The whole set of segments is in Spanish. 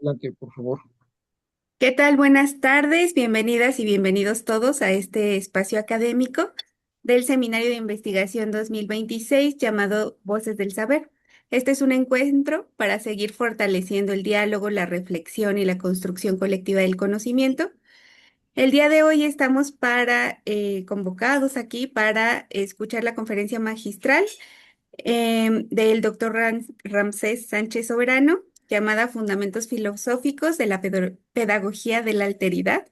Adelante, por favor. ¿Qué tal? Buenas tardes, bienvenidas y bienvenidos todos a este espacio académico del Seminario de Investigación 2026 llamado Voces del Saber. Este es un encuentro para seguir fortaleciendo el diálogo, la reflexión y la construcción colectiva del conocimiento. El día de hoy estamos convocados aquí para escuchar la conferencia magistral del doctor Ramsés Sánchez Soberano, llamada Fundamentos Filosóficos de la Pedagogía de la Alteridad,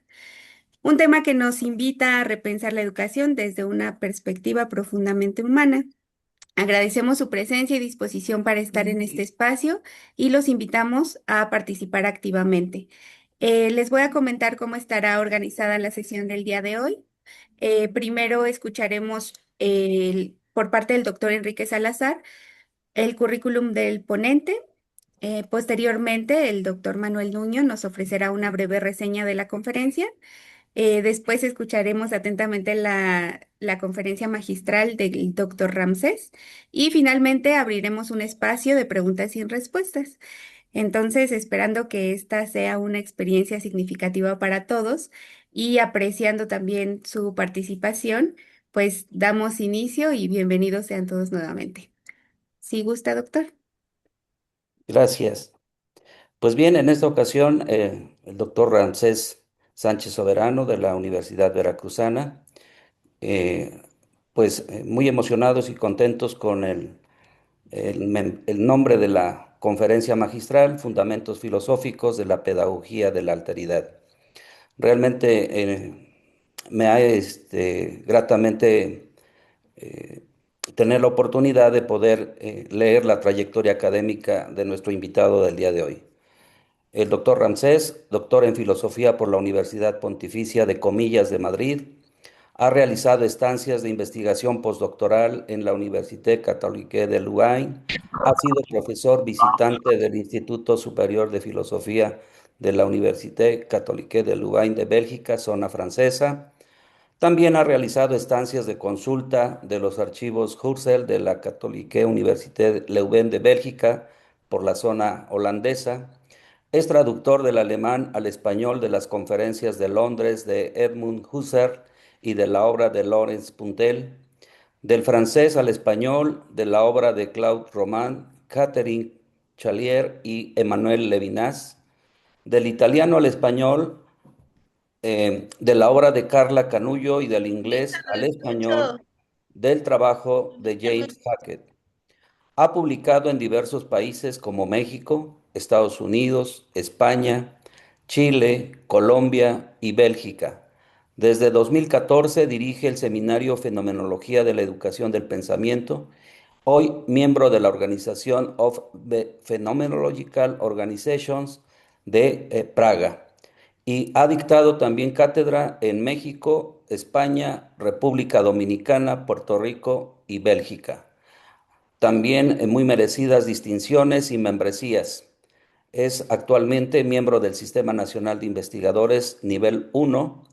un tema que nos invita a repensar la educación desde una perspectiva profundamente humana. Agradecemos su presencia y disposición para estar en este espacio y los invitamos a participar activamente. Les voy a comentar cómo estará organizada la sesión del día de hoy. Primero escucharemos por parte del doctor Enrique Salazar el currículum del ponente. Posteriormente, el doctor Manuel Nuño nos ofrecerá una breve reseña de la conferencia. Después escucharemos atentamente la conferencia magistral del doctor Ramsés y finalmente abriremos un espacio de preguntas y respuestas. Entonces, esperando que esta sea una experiencia significativa para todos y apreciando también su participación, pues damos inicio y bienvenidos sean todos nuevamente. ¿Sí gusta, doctor? Gracias. Pues bien, en esta ocasión, el doctor Ramsés Sánchez Soberano de la Universidad Veracruzana, eh, muy emocionados y contentos con el nombre de la conferencia magistral, Fundamentos Filosóficos de la Pedagogía de la Alteridad. Realmente me ha gratamente eh, tener la oportunidad de poder leer la trayectoria académica de nuestro invitado del día de hoy. El doctor Ramsés, doctor en filosofía por la Universidad Pontificia de Comillas de Madrid, ha realizado estancias de investigación postdoctoral en la Université Catholique de Louvain, ha sido profesor visitante del Instituto Superior de Filosofía de la Université Catholique de Louvain de Bélgica, zona francesa. También ha realizado estancias de consulta de los archivos Husserl de la Catholique Université Leuven de Bélgica por la zona holandesa. Es traductor del alemán al español de las conferencias de Londres de Edmund Husserl y de la obra de Laurence Puntel, del francés al español de la obra de Claude Roman, Catherine Chalier y Emmanuel Levinas, del italiano al español de la obra de Carla Canullo y del inglés Lo al español escucho. del trabajo de James Hackett. Ha publicado en diversos países como México, Estados Unidos, España, Chile, Colombia y Bélgica. Desde 2014 dirige el seminario Fenomenología de la Educación del Pensamiento, hoy miembro de la organización of the Phenomenological Organizations de Praga. Y ha dictado también cátedra en México, España, República Dominicana, Puerto Rico y Bélgica. También muy merecidas distinciones y membresías. Es actualmente miembro del Sistema Nacional de Investigadores nivel 1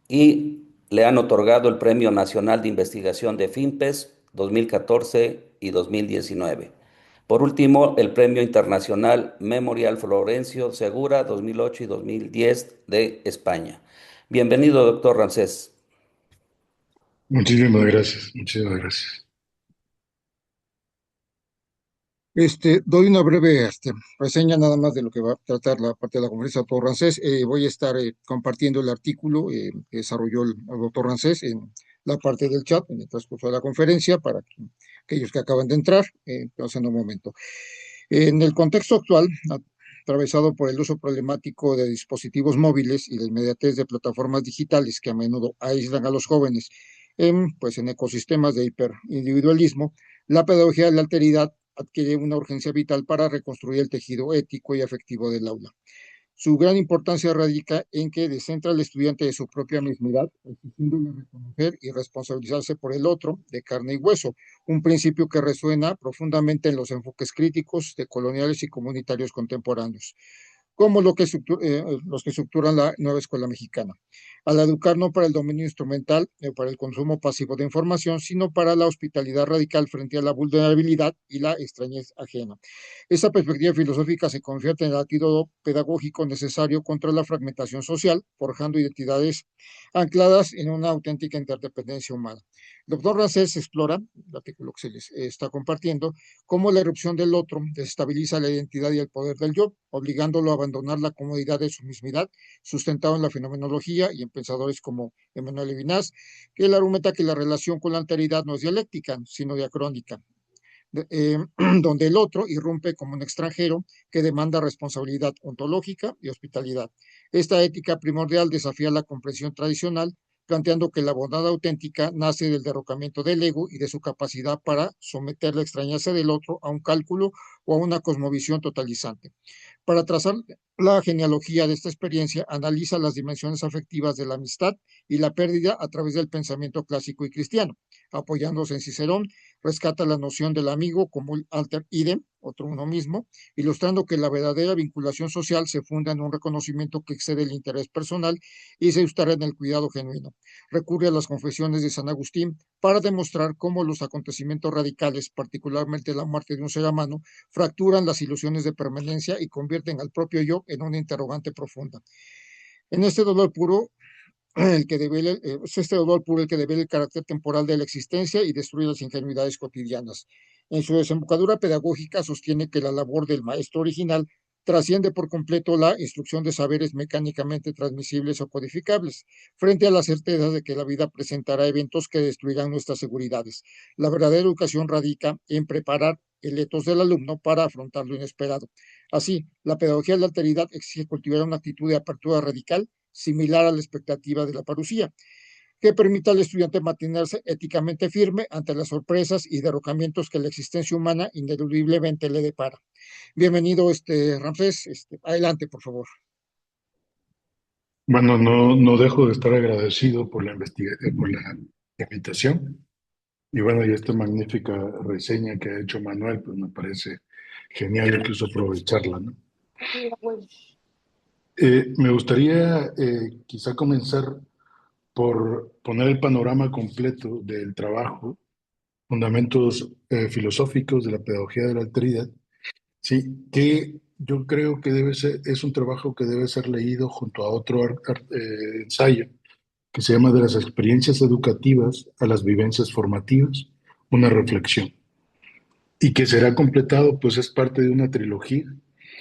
y le han otorgado el Premio Nacional de Investigación de FIMPES 2014 y 2019. Por último, el Premio Internacional Memorial Florencio Segura 2008 y 2010 de España. Bienvenido, doctor Ramsés. Muchísimas gracias, muchísimas gracias. Doy una breve reseña nada más de lo que va a tratar la parte de la conferencia del doctor Rancés. Voy a estar compartiendo el artículo que desarrolló el doctor Rancés en la parte del chat en el transcurso de la conferencia para aquellos que acaban de entrar, entonces en un momento. En el contexto actual, atravesado por el uso problemático de dispositivos móviles y la inmediatez de plataformas digitales que a menudo aíslan a los jóvenes en ecosistemas de hiperindividualismo, la pedagogía de la alteridad adquiere una urgencia vital para reconstruir el tejido ético y afectivo del aula. Su gran importancia radica en que descentra al estudiante de su propia mismidad, exigiéndole reconocer y responsabilizarse por el otro de carne y hueso, un principio que resuena profundamente en los enfoques críticos de coloniales y comunitarios contemporáneos. como los que estructuran la nueva escuela mexicana, al educar no para el dominio instrumental o para el consumo pasivo de información, sino para la hospitalidad radical frente a la vulnerabilidad y la extrañez ajena. Esta perspectiva filosófica se convierte en el antídoto pedagógico necesario contra la fragmentación social, forjando identidades ancladas en una auténtica interdependencia humana. El doctor Rancés explora, el artículo que se les está compartiendo, cómo la erupción del otro desestabiliza la identidad y el poder del yo, obligándolo a abandonar la comodidad de su mismidad, sustentado en la fenomenología y en pensadores como Emmanuel Levinas, que él argumenta que la relación con la alteridad no es dialéctica, sino diacrónica, donde el otro irrumpe como un extranjero que demanda responsabilidad ontológica y hospitalidad. Esta ética primordial desafía la comprensión tradicional, planteando que la bondad auténtica nace del derrocamiento del ego y de su capacidad para someter la extrañeza del otro a un cálculo o a una cosmovisión totalizante. Para trazar la genealogía de esta experiencia, analiza las dimensiones afectivas de la amistad y la pérdida a través del pensamiento clásico y cristiano. Apoyándose en Cicerón, rescata la noción del amigo como el alter idem, otro uno mismo, ilustrando que la verdadera vinculación social se funda en un reconocimiento que excede el interés personal y se instala en el cuidado genuino. Recurre a las confesiones de San Agustín para demostrar cómo los acontecimientos radicales, particularmente la muerte de un ser humano, fracturan las ilusiones de permanencia y convierten al propio yo en una interrogante profunda. En este dolor puro, es este dolor puro el que devela el carácter temporal de la existencia y destruye las ingenuidades cotidianas. En su desembocadura pedagógica sostiene que la labor del maestro original trasciende por completo la instrucción de saberes mecánicamente transmisibles o codificables, frente a la certeza de que la vida presentará eventos que destruirán nuestras seguridades. La verdadera educación radica en preparar el etos del alumno para afrontar lo inesperado. Así, la pedagogía de la alteridad exige cultivar una actitud de apertura radical similar a la expectativa de la parucía, que permita al estudiante mantenerse éticamente firme ante las sorpresas y derrocamientos que la existencia humana ineludiblemente le depara. Bienvenido, Ramsés. Adelante, por favor. Bueno, no dejo de estar agradecido por por la invitación. Y bueno, y esta magnífica reseña que ha hecho Manuel, pues me parece genial incluso aprovecharla, ¿no? Me gustaría quizá comenzar por poner el panorama completo del trabajo, fundamentos filosóficos de la pedagogía de la alteridad, sí, que yo creo que es un trabajo que debe ser leído junto a otro ensayo que se llama De las experiencias educativas a las vivencias formativas, una reflexión, y que será completado, pues es parte de una trilogía,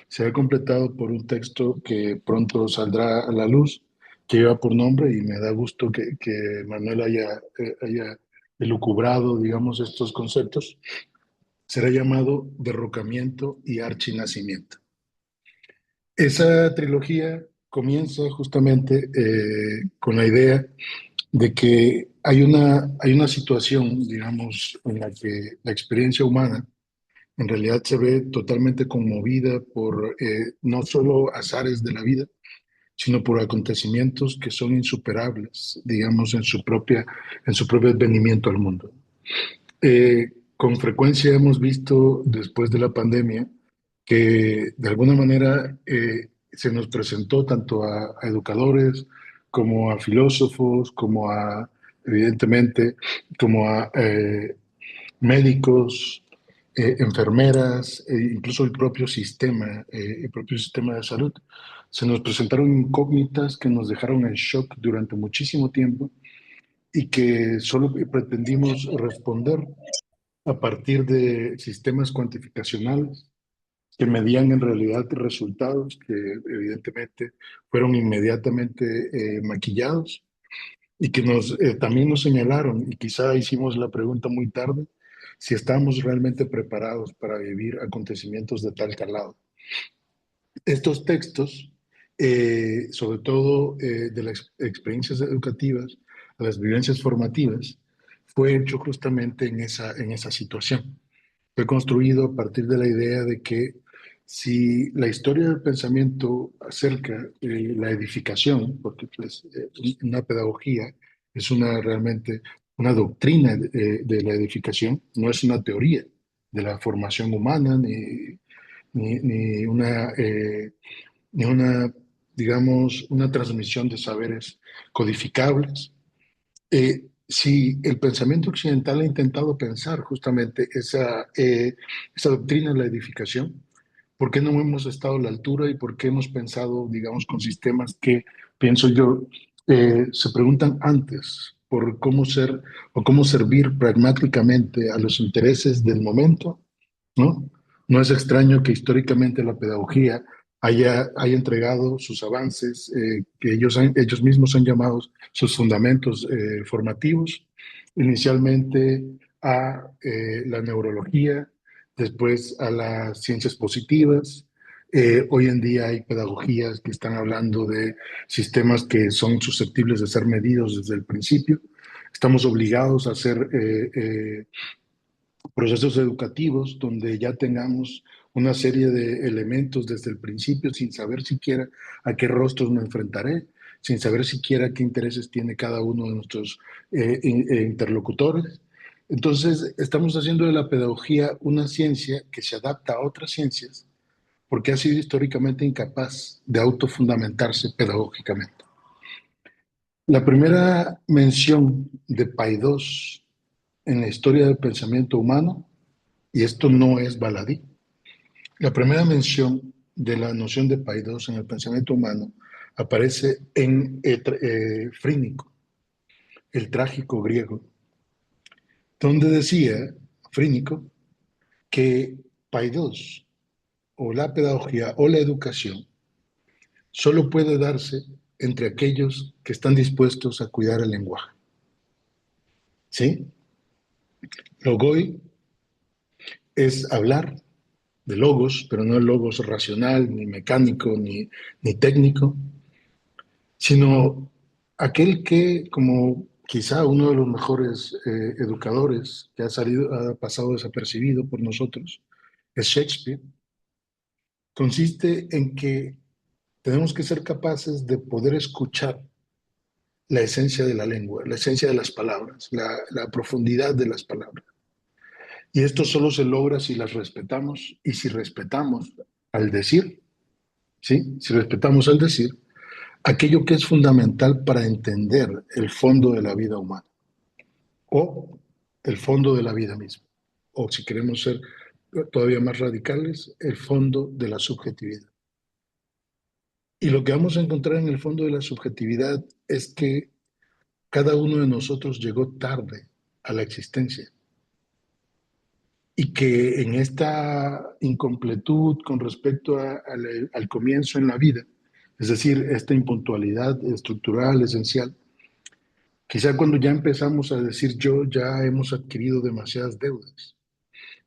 será completado por un texto que pronto saldrá a la luz, que lleva por nombre, y me da gusto que Manuel haya elucubrado, digamos, estos conceptos, será llamado Derrocamiento y Archinacimiento. Esa trilogía comienza justamente con la idea de que hay una situación, digamos, en la que la experiencia humana en realidad se ve totalmente conmovida por no solo azares de la vida, sino por acontecimientos que son insuperables, digamos, en su propio advenimiento al mundo. Con frecuencia hemos visto después de la pandemia que de alguna manera se nos presentó tanto a educadores como a filósofos, como a, evidentemente, como a médicos, enfermeras, incluso el propio sistema de salud. Se nos presentaron incógnitas que nos dejaron en shock durante muchísimo tiempo y que solo pretendimos responder a partir de sistemas cuantificacionales que medían en realidad resultados que evidentemente fueron inmediatamente maquillados y que también nos señalaron, y quizá hicimos la pregunta muy tarde, si estábamos realmente preparados para vivir acontecimientos de tal calado. Estos textos, sobre todo de las experiencias educativas a las vivencias formativas, fue hecho justamente en esa situación. Fue construido a partir de la idea de que si la historia del pensamiento acerca de la edificación, porque pues, una pedagogía es realmente una doctrina de la edificación, no es una teoría de la formación humana ni una ni una, digamos, una transmisión de saberes codificables. Si el pensamiento occidental ha intentado pensar justamente esa doctrina de la edificación, ¿por qué no hemos estado a la altura y por qué hemos pensado, digamos, con sistemas que, pienso yo, se preguntan antes por cómo ser o cómo servir pragmáticamente a los intereses del momento, ¿no? No es extraño que históricamente la pedagogía haya entregado sus avances, que ellos mismos han llamado sus fundamentos formativos, inicialmente a la neurología, después a las ciencias positivas. Hoy en día hay pedagogías que están hablando de sistemas que son susceptibles de ser medidos desde el principio. Estamos obligados a hacer procesos educativos donde ya tengamos una serie de elementos desde el principio sin saber siquiera a qué rostros me enfrentaré, sin saber siquiera qué intereses tiene cada uno de nuestros interlocutores. Entonces, estamos haciendo de la pedagogía una ciencia que se adapta a otras ciencias porque ha sido históricamente incapaz de autofundamentarse pedagógicamente. La primera mención de Paidós en la historia del pensamiento humano, y esto no es baladí, la primera mención de la noción de Paidós en el pensamiento humano aparece en Frínico, el trágico griego, donde decía Frínico que Paidós, o la pedagogía o la educación, solo puede darse entre aquellos que están dispuestos a cuidar el lenguaje. ¿Sí? Logoi es hablar de logos, pero no el logos racional, ni mecánico, ni técnico, sino aquel que, como quizá uno de los mejores educadores que ha pasado desapercibido por nosotros, es Shakespeare, consiste en que tenemos que ser capaces de poder escuchar la esencia de la lengua, la esencia de las palabras, la profundidad de las palabras. Y esto solo se logra si las respetamos y si respetamos al decir, ¿sí? Si respetamos al decir aquello que es fundamental para entender el fondo de la vida humana o el fondo de la vida misma. O si queremos ser todavía más radicales, el fondo de la subjetividad. Y lo que vamos a encontrar en el fondo de la subjetividad es que cada uno de nosotros llegó tarde a la existencia y que en esta incompletud con respecto al comienzo en la vida, es decir, esta impuntualidad estructural, esencial, quizá cuando ya empezamos a decir yo, ya hemos adquirido demasiadas deudas.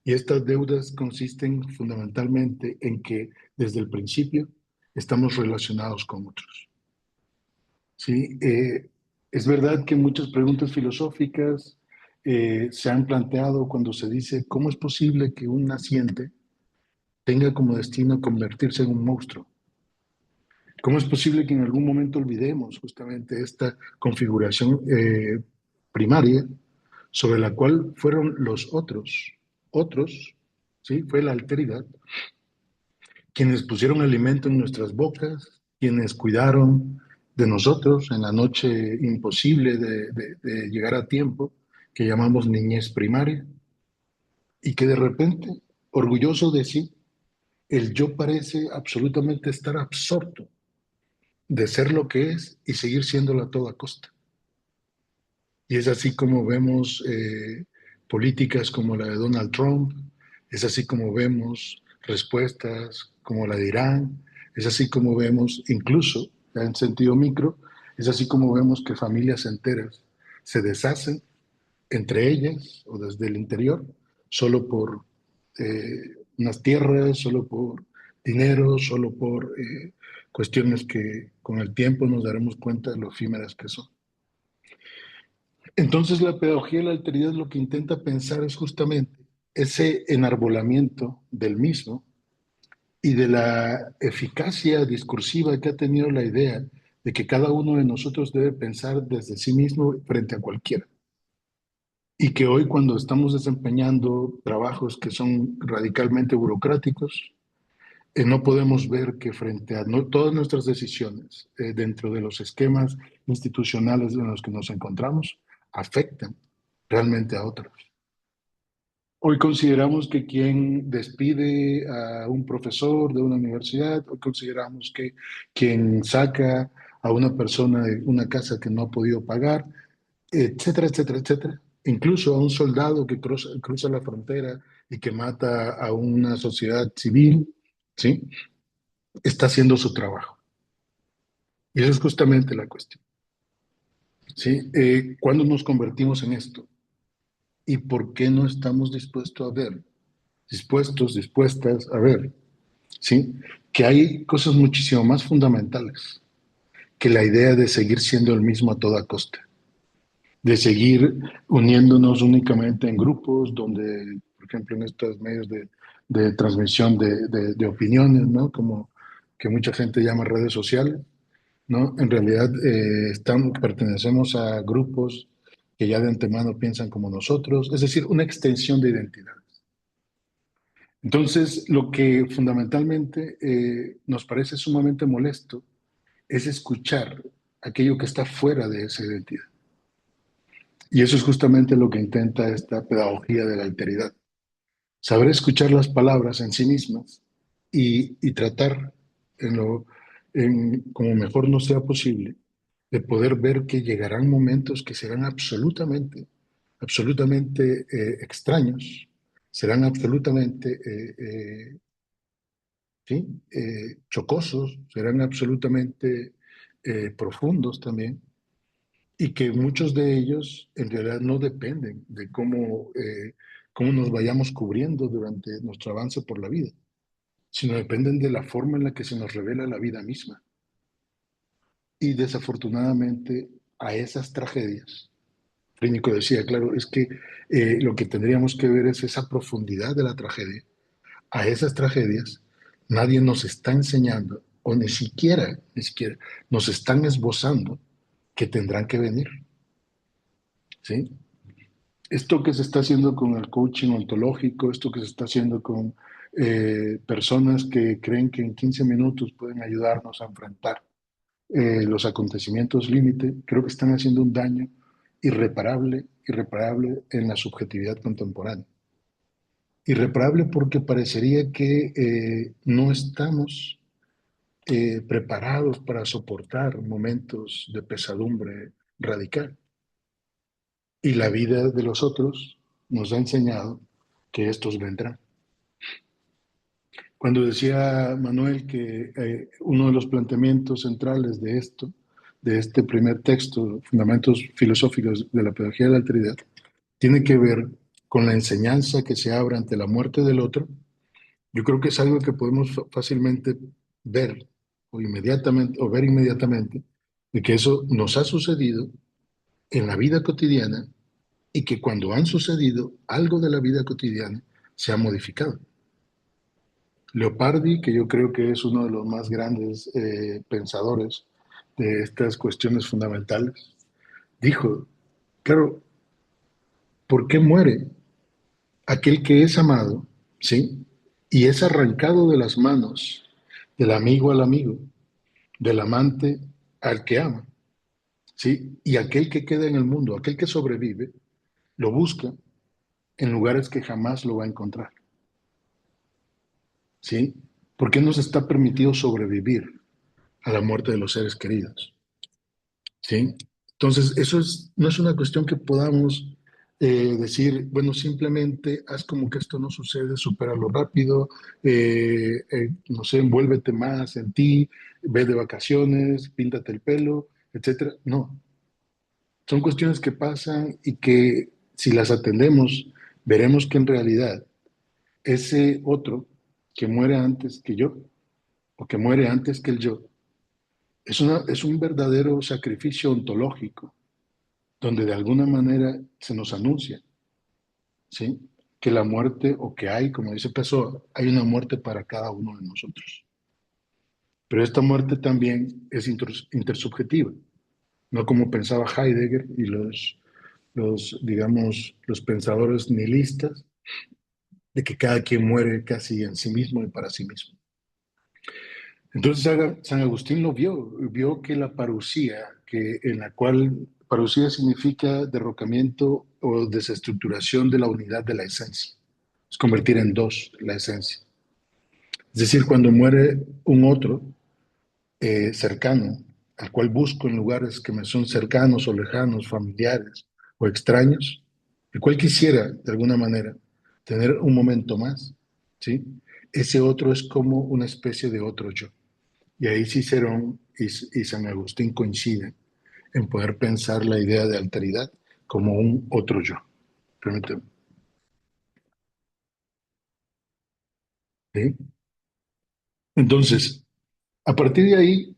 Y estas deudas consisten fundamentalmente en que desde el principio estamos relacionados con otros. ¿Sí? Es verdad que muchas preguntas filosóficas se han planteado cuando se dice cómo es posible que un naciente tenga como destino convertirse en un monstruo. ¿Cómo es posible que en algún momento olvidemos justamente esta configuración primaria sobre la cual fueron los otros, ¿sí? Fue la alteridad, quienes pusieron alimento en nuestras bocas, quienes cuidaron de nosotros en la noche imposible de llegar a tiempo, que llamamos niñez primaria, y que de repente, orgulloso de sí, el yo parece absolutamente estar absorto de ser lo que es y seguir siéndolo a toda costa. Y es así como vemos políticas como la de Donald Trump, es así como vemos respuestas como la de Irán, es así como vemos, incluso en sentido micro, es así como vemos que familias enteras se deshacen entre ellas o desde el interior, solo por unas tierras, solo por dinero, solo por cuestiones que con el tiempo nos daremos cuenta de lo efímeras que son. Entonces la pedagogía de la alteridad lo que intenta pensar es justamente ese enarbolamiento del mismo y de la eficacia discursiva que ha tenido la idea de que cada uno de nosotros debe pensar desde sí mismo frente a cualquiera. Y que hoy cuando estamos desempeñando trabajos que son radicalmente burocráticos, no podemos ver que frente a todas nuestras decisiones dentro de los esquemas institucionales en los que nos encontramos, afectan realmente a otros. Hoy consideramos que quien despide a un profesor de una universidad, hoy consideramos que quien saca a una persona de una casa que no ha podido pagar, etcétera, etcétera, etcétera. Incluso a un soldado que cruza la frontera y que mata a una sociedad civil, ¿sí? Está haciendo su trabajo. Y eso es justamente la cuestión, ¿sí? ¿Cuándo nos convertimos en esto? ¿Y por qué no estamos dispuestos a ver, dispuestas a ver, ¿sí? Que hay cosas muchísimo más fundamentales que la idea de seguir siendo el mismo a toda costa, de seguir uniéndonos únicamente en grupos donde, por ejemplo, en estos medios de transmisión de opiniones, ¿no? Como que mucha gente llama redes sociales, ¿no? En realidad pertenecemos a grupos que ya de antemano piensan como nosotros, es decir, una extensión de identidad. Entonces, lo que fundamentalmente nos parece sumamente molesto es escuchar aquello que está fuera de esa identidad. Y eso es justamente lo que intenta esta pedagogía de la alteridad. Saber escuchar las palabras en sí mismas y tratar como mejor nos sea posible de poder ver que llegarán momentos que serán absolutamente extraños, serán absolutamente ¿sí? Chocosos, serán absolutamente profundos también, y que muchos de ellos en realidad no dependen de cómo nos vayamos cubriendo durante nuestro avance por la vida, sino dependen de la forma en la que se nos revela la vida misma. Y desafortunadamente a esas tragedias, Frínico decía, claro, es que lo que tendríamos que ver es esa profundidad de la tragedia. A esas tragedias nadie nos está enseñando, o ni siquiera nos están esbozando que tendrán que venir, ¿sí? Esto que se está haciendo con el coaching ontológico, esto que se está haciendo con personas que creen que en 15 minutos pueden ayudarnos a enfrentar los acontecimientos límite, creo que están haciendo un daño irreparable en la subjetividad contemporánea. Irreparable porque parecería que no estamos preparados para soportar momentos de pesadumbre radical. Y la vida de los otros nos ha enseñado que estos vendrán. Cuando decía Manuel que uno de los planteamientos centrales de este primer texto, Fundamentos Filosóficos de la Pedagogía de la Alteridad, tiene que ver con la enseñanza que se abre ante la muerte del otro, yo creo que es algo que podemos fácilmente ver o ver inmediatamente, de que eso nos ha sucedido en la vida cotidiana y que cuando han sucedido, algo de la vida cotidiana se ha modificado. Leopardi, que yo creo que es uno de los más grandes pensadores de estas cuestiones fundamentales, dijo, claro, ¿por qué muere aquel que es amado, ¿sí? Y es arrancado de las manos del amigo al amigo, del amante al que ama, ¿sí? Y aquel que queda en el mundo, aquel que sobrevive, lo busca en lugares que jamás lo va a encontrar, ¿sí? ¿Por qué nos está permitido sobrevivir a la muerte de los seres queridos? ¿Sí? Entonces, no es una cuestión que podamos decir, bueno, simplemente haz como que esto no sucede, supéralo rápido, no sé, envuélvete más en ti, ve de vacaciones, píntate el pelo, etcétera. No, son cuestiones que pasan y que si las atendemos, veremos que en realidad ese otro que muere antes que yo o que muere antes que el yo, es un verdadero sacrificio ontológico donde de alguna manera se nos anuncia, ¿sí? Que la muerte, o que hay, como dice Pessoa, hay una muerte para cada uno de nosotros. Pero esta muerte también es intersubjetiva, no como pensaba Heidegger y digamos, los pensadores nihilistas, de que cada quien muere casi en sí mismo y para sí mismo. Entonces San Agustín lo vio que la parucía, en la cual parucía significa derrocamiento o desestructuración de la unidad de la esencia, es convertir en dos la esencia. Es decir, cuando muere un otro cercano, al cual busco en lugares que me son cercanos o lejanos, familiares o extraños, el cual quisiera, de alguna manera, tener un momento más, ¿sí? Ese otro es como una especie de otro yo. Y ahí Cicerón y San Agustín coinciden en poder pensar la idea de alteridad como un otro yo. Permíteme. ¿Sí? Entonces, a partir de ahí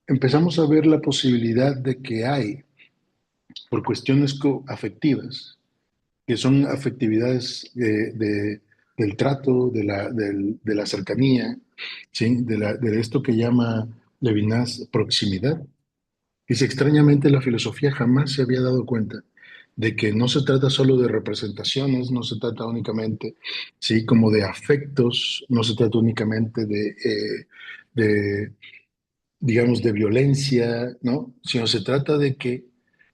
empezamos a ver la posibilidad de que hay, por cuestiones afectivas, que son afectividades del trato, de la cercanía, ¿sí? De esto que llama Levinas proximidad. Y si extrañamente la filosofía jamás se había dado cuenta de que no se trata solo de representaciones, no se trata únicamente, sí, como de afectos, no se trata únicamente de digamos, de violencia, ¿no? Sino se trata de que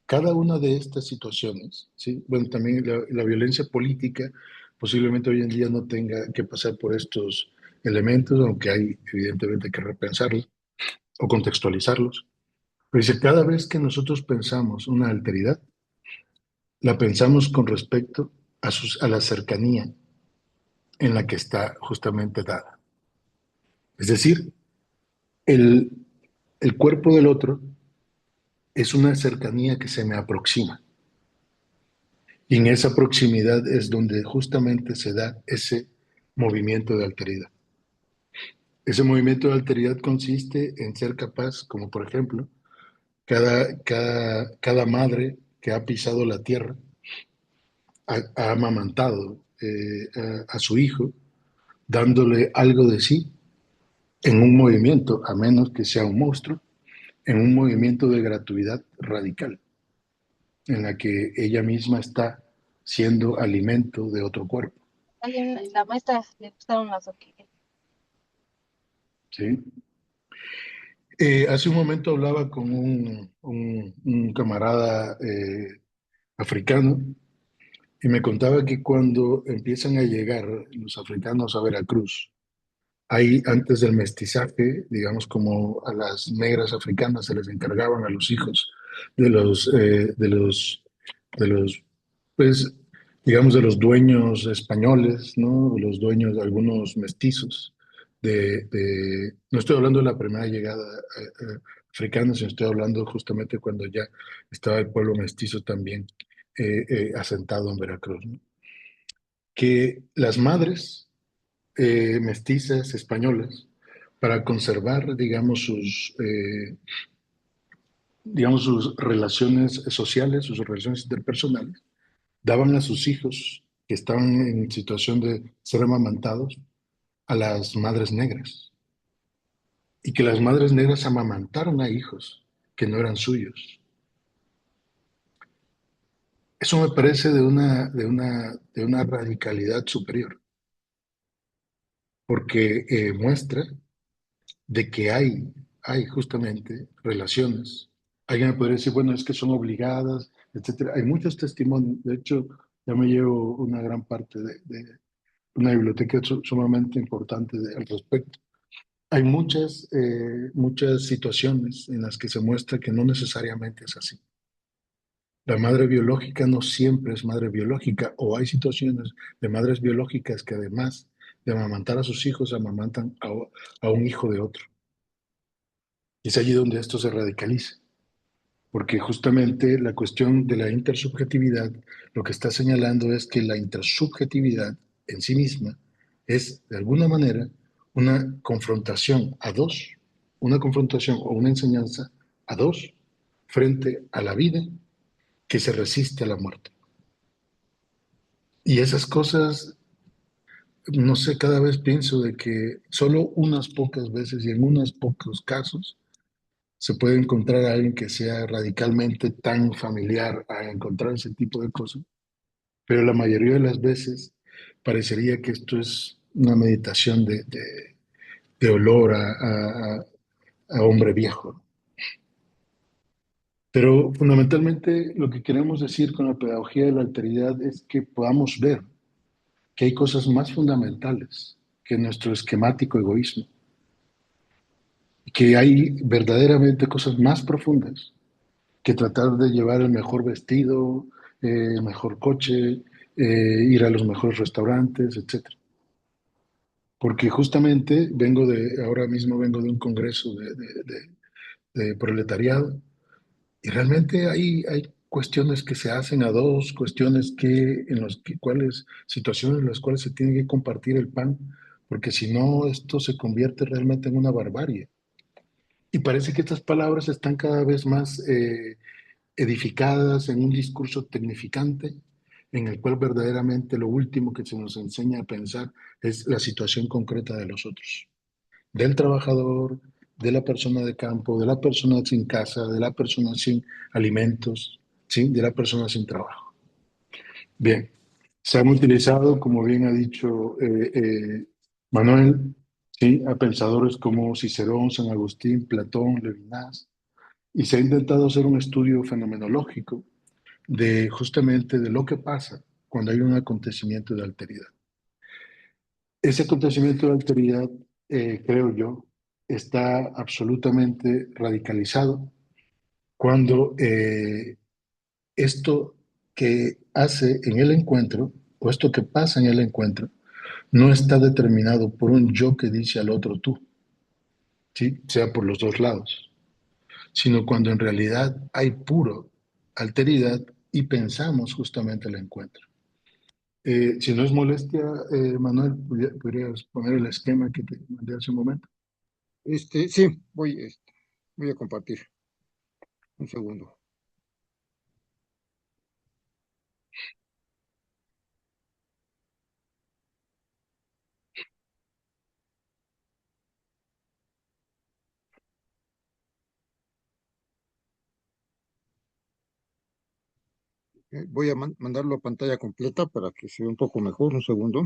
cada una de estas situaciones, ¿sí? Bueno, también la violencia política posiblemente hoy en día no tenga que pasar por estos elementos, aunque hay evidentemente que repensarlos o contextualizarlos. Pero dice, cada vez que nosotros pensamos una alteridad, la pensamos con respecto a la cercanía en la que está justamente dada. Es decir, el, el cuerpo del otro es una cercanía que se me aproxima. Y en esa proximidad es donde justamente se da ese movimiento de alteridad. Ese movimiento de alteridad consiste en ser capaz, como por ejemplo, cada madre que ha pisado la tierra ha amamantado a su hijo, dándole algo de sí en un movimiento, a menos que sea un monstruo, en un movimiento de gratuidad radical, en la que ella misma está siendo alimento de otro cuerpo. La maestra le gustaron las orquídeas. ¿Sí? Hace un momento hablaba con un camarada africano y me contaba que cuando empiezan a llegar los africanos a Veracruz, ahí antes del mestizaje, digamos como a las negras africanas se les encargaban a los hijos de los, pues, digamos, de los dueños españoles, ¿no? Los dueños de algunos mestizos. No estoy hablando de la primera llegada africana, sino estoy hablando justamente cuando ya estaba el pueblo mestizo también asentado en Veracruz, ¿no? Que las madres mestizas españolas, para conservar, digamos, sus relaciones sociales, sus relaciones interpersonales, daban a sus hijos que estaban en situación de ser amamantados a las madres negras y que las madres negras amamantaron a hijos que no eran suyos. Eso me parece de una radicalidad superior, porque muestra de que hay justamente relaciones. Alguien me podría decir, bueno, es que son obligadas, etcétera. Hay muchos testimonios. De hecho, ya me llevo una gran parte de una biblioteca sumamente importante al respecto. Hay muchas situaciones en las que se muestra que no necesariamente es así. La madre biológica no siempre es madre biológica, o hay situaciones de madres biológicas que además de amamantar a sus hijos, amamantan a un hijo de otro. Y es allí donde esto se radicaliza, porque justamente la cuestión de la intersubjetividad lo que está señalando es que la intersubjetividad en sí misma es, de alguna manera, una confrontación a dos, una confrontación o una enseñanza a dos frente a la vida que se resiste a la muerte. Y esas cosas, no sé, cada vez pienso de que solo unas pocas veces y en unos pocos casos se puede encontrar a alguien que sea radicalmente tan familiar a encontrar ese tipo de cosas, pero la mayoría de las veces parecería que esto es una meditación de olor a hombre viejo. Pero fundamentalmente lo que queremos decir con la pedagogía de la alteridad es que podamos ver que hay cosas más fundamentales que nuestro esquemático egoísmo, que hay verdaderamente cosas más profundas que tratar de llevar el mejor vestido, el mejor coche, ir a los mejores restaurantes, etcétera. Porque justamente ahora mismo vengo de un congreso de proletariado y realmente hay cuestiones que se hacen a dos, cuestiones situaciones en las cuales se tiene que compartir el pan, porque si no, esto se convierte realmente en una barbarie. Y parece que estas palabras están cada vez más edificadas en un discurso tecnificante, en el cual verdaderamente lo último que se nos enseña a pensar es la situación concreta de los otros, del trabajador, de la persona de campo, de la persona sin casa, de la persona sin alimentos, ¿sí? De la persona sin trabajo. Bien, se han utilizado, como bien ha dicho Manuel, ¿sí? A pensadores como Cicerón, San Agustín, Platón, Levinas, y se ha intentado hacer un estudio fenomenológico de justamente de lo que pasa cuando hay un acontecimiento de alteridad. Ese acontecimiento de alteridad, creo yo, está absolutamente radicalizado cuando esto que hace en el encuentro, o esto que pasa en el encuentro, no está determinado por un yo que dice al otro tú, ¿sí? Sea por los dos lados, sino cuando en realidad hay puro alteridad y pensamos justamente el encuentro. Si no es molestia, Manuel, ¿podrías poner el esquema que te mandé hace un momento? Sí, voy a compartir. Un segundo. Voy a mandarlo a pantalla completa para que se vea un poco mejor. Un segundo.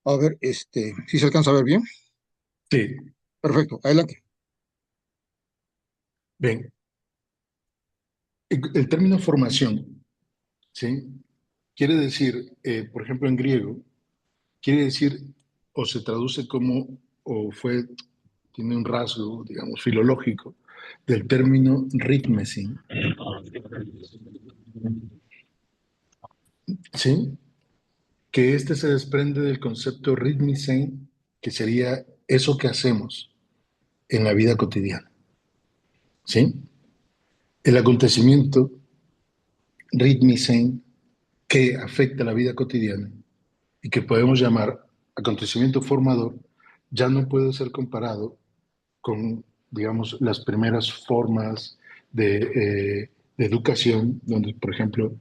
A ver, ¿sí se alcanza a ver bien? Sí, Perfecto, adelante. bien. El término formación, ¿sí? Quiere decir, por ejemplo, en griego, quiere decir, o se traduce como, tiene un rasgo, digamos, filológico, del término ritmesin, ¿sí? Que este se desprende del concepto ritmisen, que sería eso que hacemos en la vida cotidiana, ¿sí? El acontecimiento ritmisen que afecta la vida cotidiana y que podemos llamar acontecimiento formador, ya no puede ser comparado con, digamos, las primeras formas de educación, donde, por ejemplo,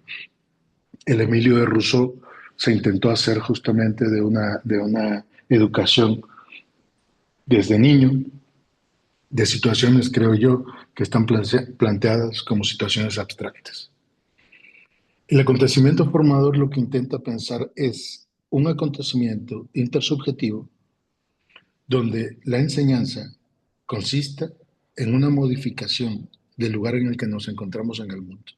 el Emilio de Rousseau se intentó hacer justamente de una educación desde niño, de situaciones, creo yo, que están planteadas como situaciones abstractas. El acontecimiento formador lo que intenta pensar es un acontecimiento intersubjetivo donde la enseñanza consista en una modificación del lugar en el que nos encontramos en el mundo,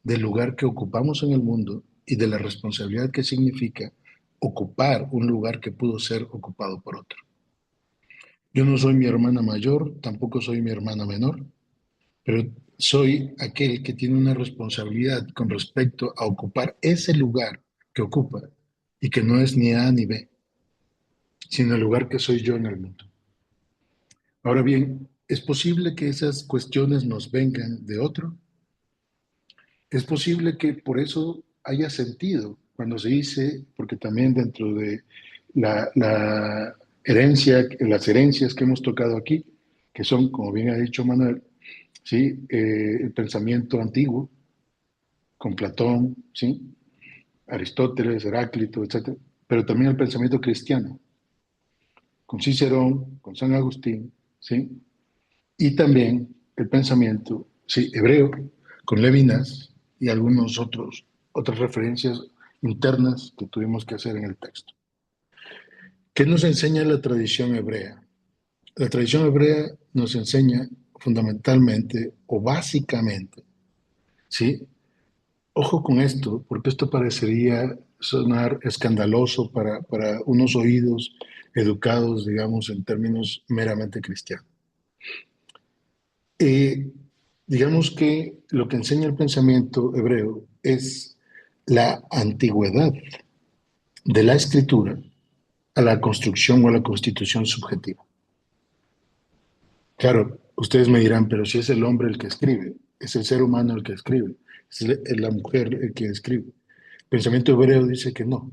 del lugar que ocupamos en el mundo y de la responsabilidad que significa ocupar un lugar que pudo ser ocupado por otro. Yo no soy mi hermana mayor, tampoco soy mi hermana menor, pero soy aquel que tiene una responsabilidad con respecto a ocupar ese lugar que ocupa y que no es ni A ni B, sino el lugar que soy yo en el mundo. Ahora bien, ¿es posible que esas cuestiones nos vengan de otro? Es posible que por eso haya sentido cuando se dice, porque también dentro de la herencia, las herencias que hemos tocado aquí, que son, como bien ha dicho Manuel, ¿sí? El pensamiento antiguo, con Platón, ¿sí? Aristóteles, Heráclito, etc. Pero también el pensamiento cristiano, con Cicerón, con San Agustín, ¿sí? Y también el pensamiento, sí, hebreo, con Levinas y algunos otros otras referencias internas que tuvimos que hacer en el texto. ¿Qué nos enseña la tradición hebrea? La tradición hebrea nos enseña fundamentalmente o básicamente, ¿sí? Ojo con esto, porque esto parecería sonar escandaloso para unos oídos educados, digamos, en términos meramente cristianos. Eh, digamos que lo que enseña el pensamiento hebreo es la antigüedad de la escritura a la construcción o a la constitución subjetiva. Claro, ustedes me dirán, pero si es el hombre el que escribe, es el ser humano el que escribe, es la mujer el que escribe. El pensamiento hebreo dice que no,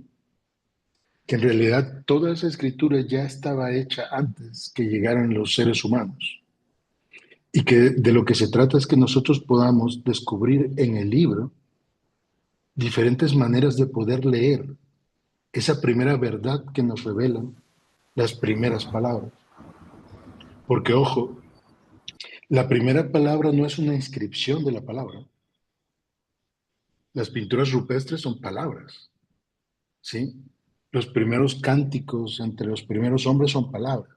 que en realidad toda esa escritura ya estaba hecha antes que llegaran los seres humanos y que de lo que se trata es que nosotros podamos descubrir en el libro diferentes maneras de poder leer esa primera verdad que nos revelan las primeras palabras. Porque, ojo, la primera palabra no es una inscripción de la palabra. Las pinturas rupestres son palabras, ¿sí? Los primeros cánticos entre los primeros hombres son palabras.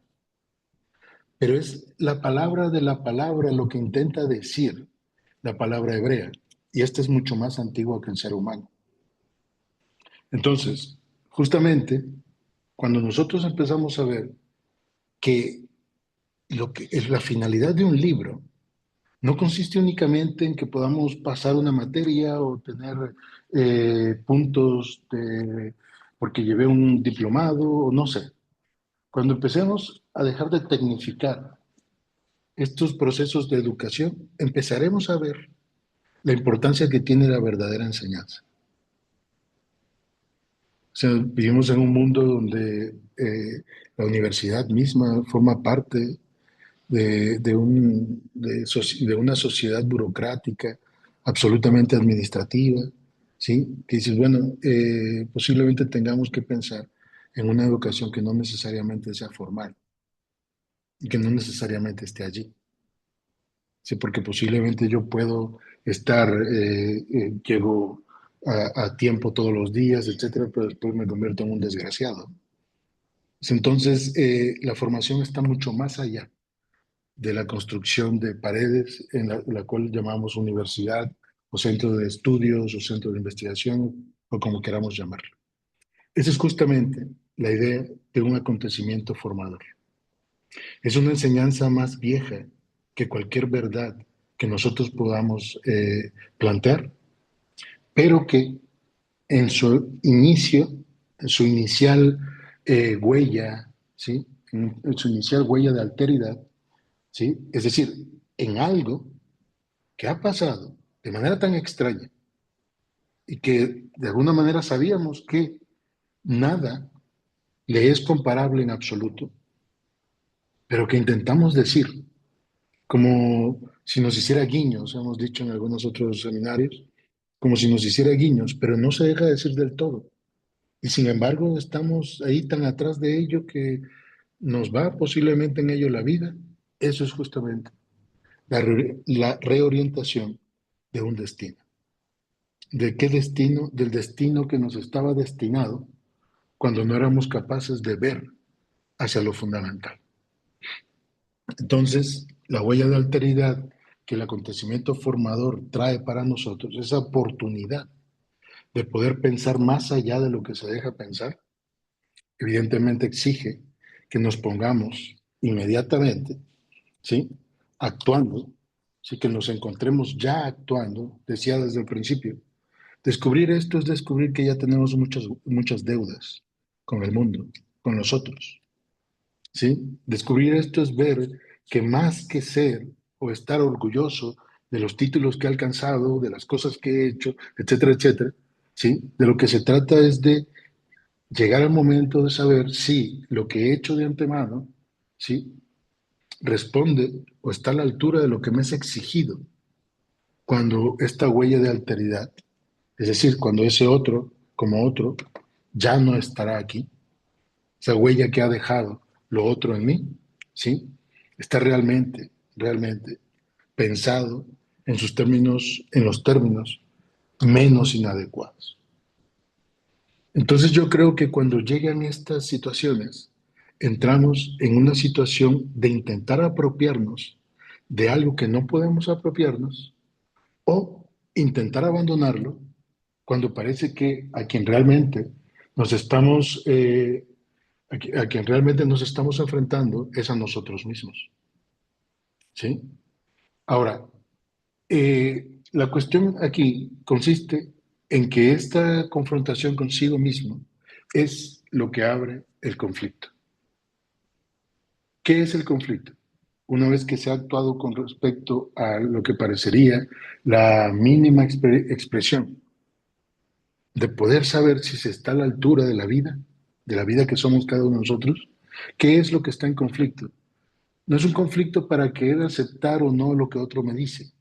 Pero es la palabra de la palabra lo que intenta decir la palabra hebrea. Y esta es mucho más antigua que el ser humano. Entonces, justamente, cuando nosotros empezamos a ver que lo que es la finalidad de un libro no consiste únicamente en que podamos pasar una materia o tener puntos porque llevé un diplomado o no sé. Cuando empecemos a dejar de tecnificar estos procesos de educación, empezaremos a ver la importancia que tiene la verdadera enseñanza. O sea, vivimos en un mundo donde la universidad misma forma parte de una sociedad burocrática, absolutamente administrativa, ¿sí? Que dices, bueno, posiblemente tengamos que pensar en una educación que no necesariamente sea formal y que no necesariamente esté allí. Sí, porque posiblemente yo puedo estar, llego a tiempo todos los días, etcétera, pero después me convierto en un desgraciado. Entonces, la formación está mucho más allá de la construcción de paredes en la cual llamamos universidad o centro de estudios o centro de investigación o como queramos llamarlo. Esa es justamente la idea de un acontecimiento formador. Es una enseñanza más vieja que cualquier verdad que nosotros podamos plantear, pero que en su inicio, en su inicial huella, ¿sí? En su inicial huella de alteridad, ¿sí? Es decir, en algo que ha pasado de manera tan extraña y que de alguna manera sabíamos que nada le es comparable en absoluto, pero que intentamos decir como si nos hiciera guiños, hemos dicho en algunos otros seminarios, como si nos hiciera guiños, pero no se deja decir del todo. Y sin embargo estamos ahí tan atrás de ello que nos va posiblemente en ello la vida. Eso es justamente la reorientación de un destino. ¿De qué destino? Del destino que nos estaba destinado cuando no éramos capaces de ver hacia lo fundamental. Entonces, la huella de alteridad que el acontecimiento formador trae para nosotros, esa oportunidad de poder pensar más allá de lo que se deja pensar, evidentemente exige que nos pongamos inmediatamente, ¿sí? Actuando, ¿sí? Que nos encontremos ya actuando, decía desde el principio. Descubrir esto es descubrir que ya tenemos muchas deudas con el mundo, con nosotros, ¿sí? Descubrir esto es ver que más que ser o estar orgulloso de los títulos que he alcanzado, de las cosas que he hecho, etcétera, etcétera, ¿sí? De lo que se trata es de llegar al momento de saber si lo que he hecho de antemano, ¿sí? Responde o está a la altura de lo que me es exigido cuando esta huella de alteridad, es decir, cuando ese otro, como otro, ya no estará aquí, esa huella que ha dejado lo otro en mí, ¿sí? Está realmente pensado en sus términos, en los términos menos inadecuados. Entonces yo creo que cuando llegan estas situaciones, entramos en una situación de intentar apropiarnos de algo que no podemos apropiarnos o intentar abandonarlo cuando parece que a quien realmente nos estamos, a quien realmente nos estamos enfrentando es a nosotros mismos. ¿Sí? Ahora, la cuestión aquí consiste en que esta confrontación consigo mismo es lo que abre el conflicto. ¿Qué es el conflicto? Una vez que se ha actuado con respecto a lo que parecería la mínima expresión de poder saber si se está a la altura de la vida que somos cada uno de nosotros, ¿qué es lo que está en conflicto? No es un conflicto para querer aceptar o no lo que otro me dice.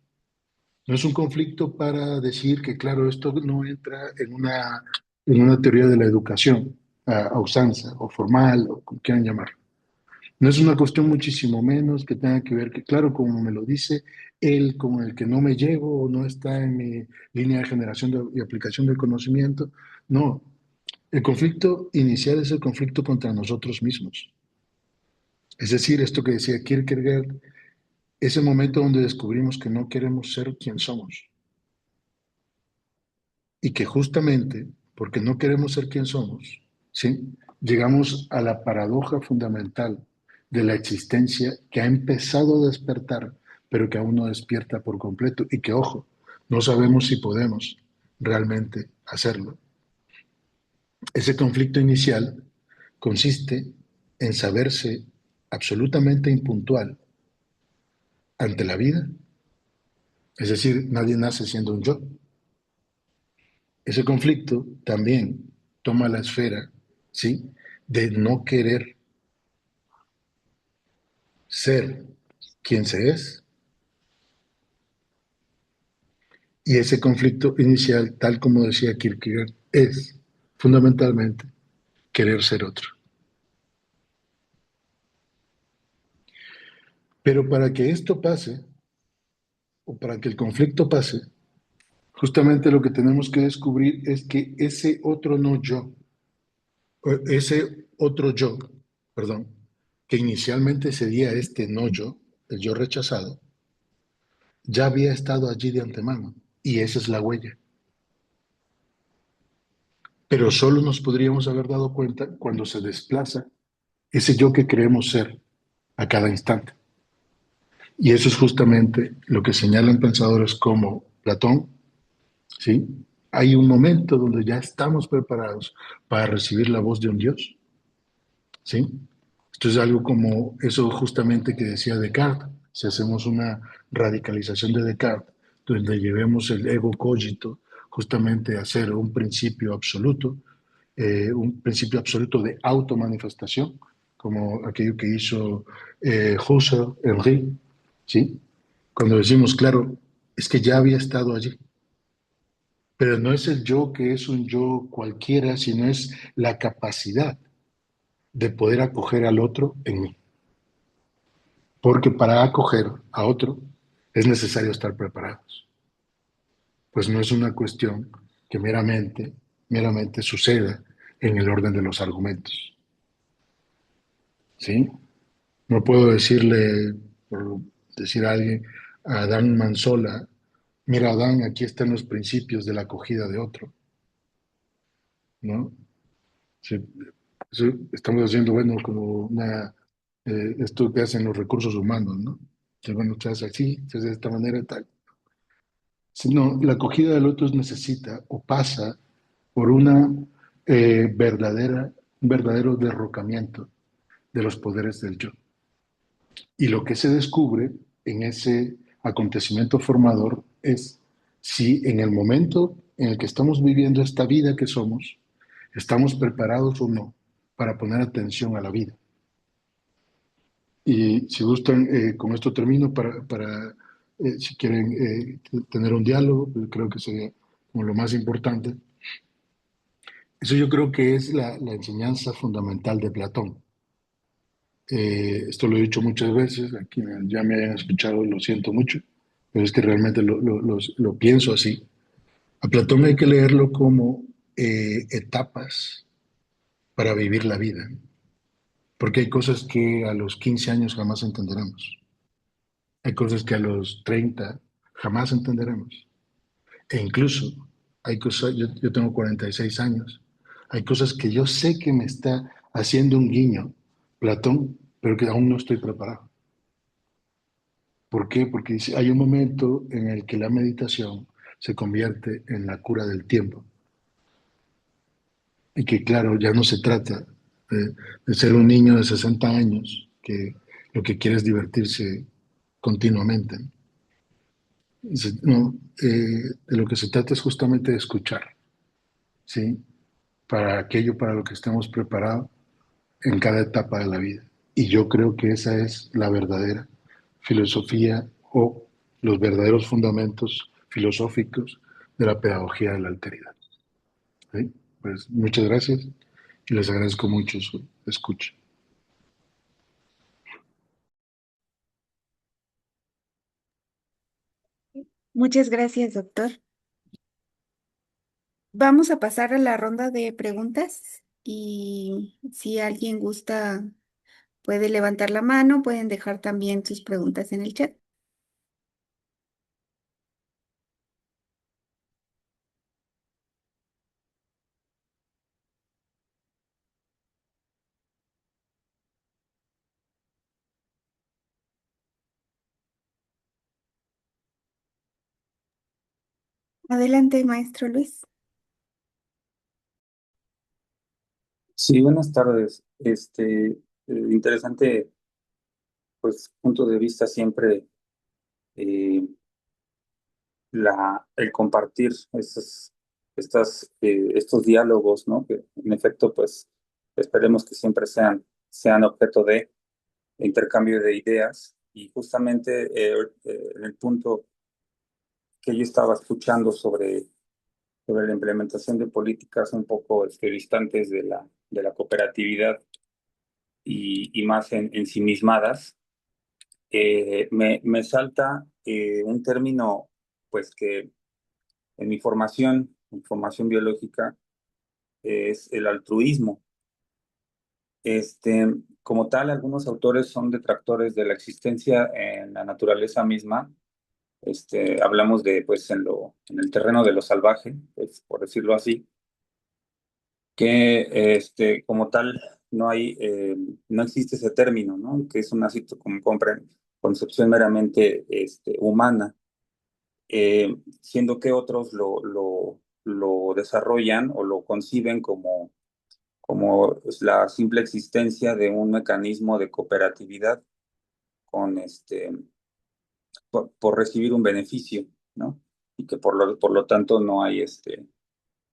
No es un conflicto para decir que, claro, esto no entra en una teoría de la educación, a usanza o formal, o como quieran llamarlo. No es una cuestión muchísimo menos que tenga que ver que, claro, como me lo dice él, con el que no me llevo o no está en mi línea de generación y aplicación del conocimiento. No, el conflicto inicial es el conflicto contra nosotros mismos. Es decir, esto que decía Kierkegaard, ese momento donde descubrimos que no queremos ser quien somos. Y que justamente porque no queremos ser quien somos, ¿sí? Llegamos a la paradoja fundamental de la existencia que ha empezado a despertar, pero que aún no despierta por completo y que, ojo, no sabemos si podemos realmente hacerlo. Ese conflicto inicial consiste en saberse absolutamente impuntual ante la vida, es decir, nadie nace siendo un yo. Ese conflicto también toma la esfera, ¿sí?, de no querer ser quien se es. Y ese conflicto inicial, tal como decía Kierkegaard, es fundamentalmente querer ser otro. Pero para que esto pase, o para que el conflicto pase, justamente lo que tenemos que descubrir es que ese otro no yo, ese otro yo, perdón, que inicialmente sería este no yo, el yo rechazado, ya había estado allí de antemano, y esa es la huella. Pero solo nos podríamos haber dado cuenta cuando se desplaza ese yo que creemos ser a cada instante. Y eso es justamente lo que señalan pensadores como Platón, ¿sí? Hay un momento donde ya estamos preparados para recibir la voz de un Dios, ¿sí? Esto es algo como eso justamente que decía Descartes. Si hacemos una radicalización de Descartes, donde llevemos el ego cogito justamente a ser un principio absoluto de automanifestación, como aquello que hizo Husserl, Henry, ¿sí? Cuando decimos, claro, es que ya había estado allí, pero no es el yo que es un yo cualquiera, sino es la capacidad de poder acoger al otro en mí. Porque para acoger a otro es necesario estar preparados. Pues no es una cuestión que meramente suceda en el orden de los argumentos. ¿Sí? No puedo decirle, por decir a alguien, a Adán Manzola, mira Adán, aquí están los principios de la acogida de otro, ¿no? Sí, estamos haciendo, bueno, como esto que hacen los recursos humanos, ¿no? Que bueno, se hace así, se hace de esta manera y tal. Sino, la acogida del otro necesita o pasa por un verdadero derrocamiento de los poderes del yo. Y lo que se descubre en ese acontecimiento formador es si en el momento en el que estamos viviendo esta vida que somos, estamos preparados o no para poner atención a la vida. Y si gustan, con esto termino si quieren tener un diálogo, creo que sería como lo más importante. Eso yo creo que es la enseñanza fundamental de Platón. Esto lo he dicho muchas veces, a quienes ya me hayan escuchado lo siento mucho, pero es que realmente lo pienso así. A Platón hay que leerlo como etapas para vivir la vida, porque hay cosas que a los 15 años jamás entenderemos, hay cosas que a los 30 jamás entenderemos, e incluso hay cosas, yo tengo 46 años, hay cosas que yo sé que me está haciendo un guiño Platón, pero que aún no estoy preparado. ¿Por qué? Porque hay un momento en el que la meditación se convierte en la cura del tiempo. Y que claro, ya no se trata de ser un niño de 60 años que lo que quiere es divertirse continuamente. No, de lo que se trata es justamente de escuchar, ¿sí? Para aquello para lo que estemos preparados en cada etapa de la vida. Y yo creo que esa es la verdadera filosofía o los verdaderos fundamentos filosóficos de la pedagogía de la alteridad. ¿Sí? Pues muchas gracias y les agradezco mucho su escucha. Muchas gracias, doctor. Vamos a pasar a la ronda de preguntas y si alguien gusta, puede levantar la mano, pueden dejar también sus preguntas en el chat. Adelante, maestro Luis. Sí, buenas tardes. Interesante, pues, punto de vista siempre eh, el compartir estos diálogos, ¿no? Que en efecto, pues, esperemos que siempre sean objeto de intercambio de ideas. Y justamente en el punto que yo estaba escuchando sobre la implementación de políticas un poco distantes de la cooperatividad y más ensimismadas. Me salta un término, pues que en mi formación biológica, es el altruismo. Este, Como tal, algunos autores son detractores de la existencia en la naturaleza misma. Hablamos de, pues, en el terreno de lo salvaje, pues, por decirlo así, que como tal no existe ese término, ¿no? Que es una concepción meramente humana, siendo que otros lo desarrollan o lo conciben como la simple existencia de un mecanismo de cooperatividad con por recibir un beneficio, ¿no? Y que por lo tanto no hay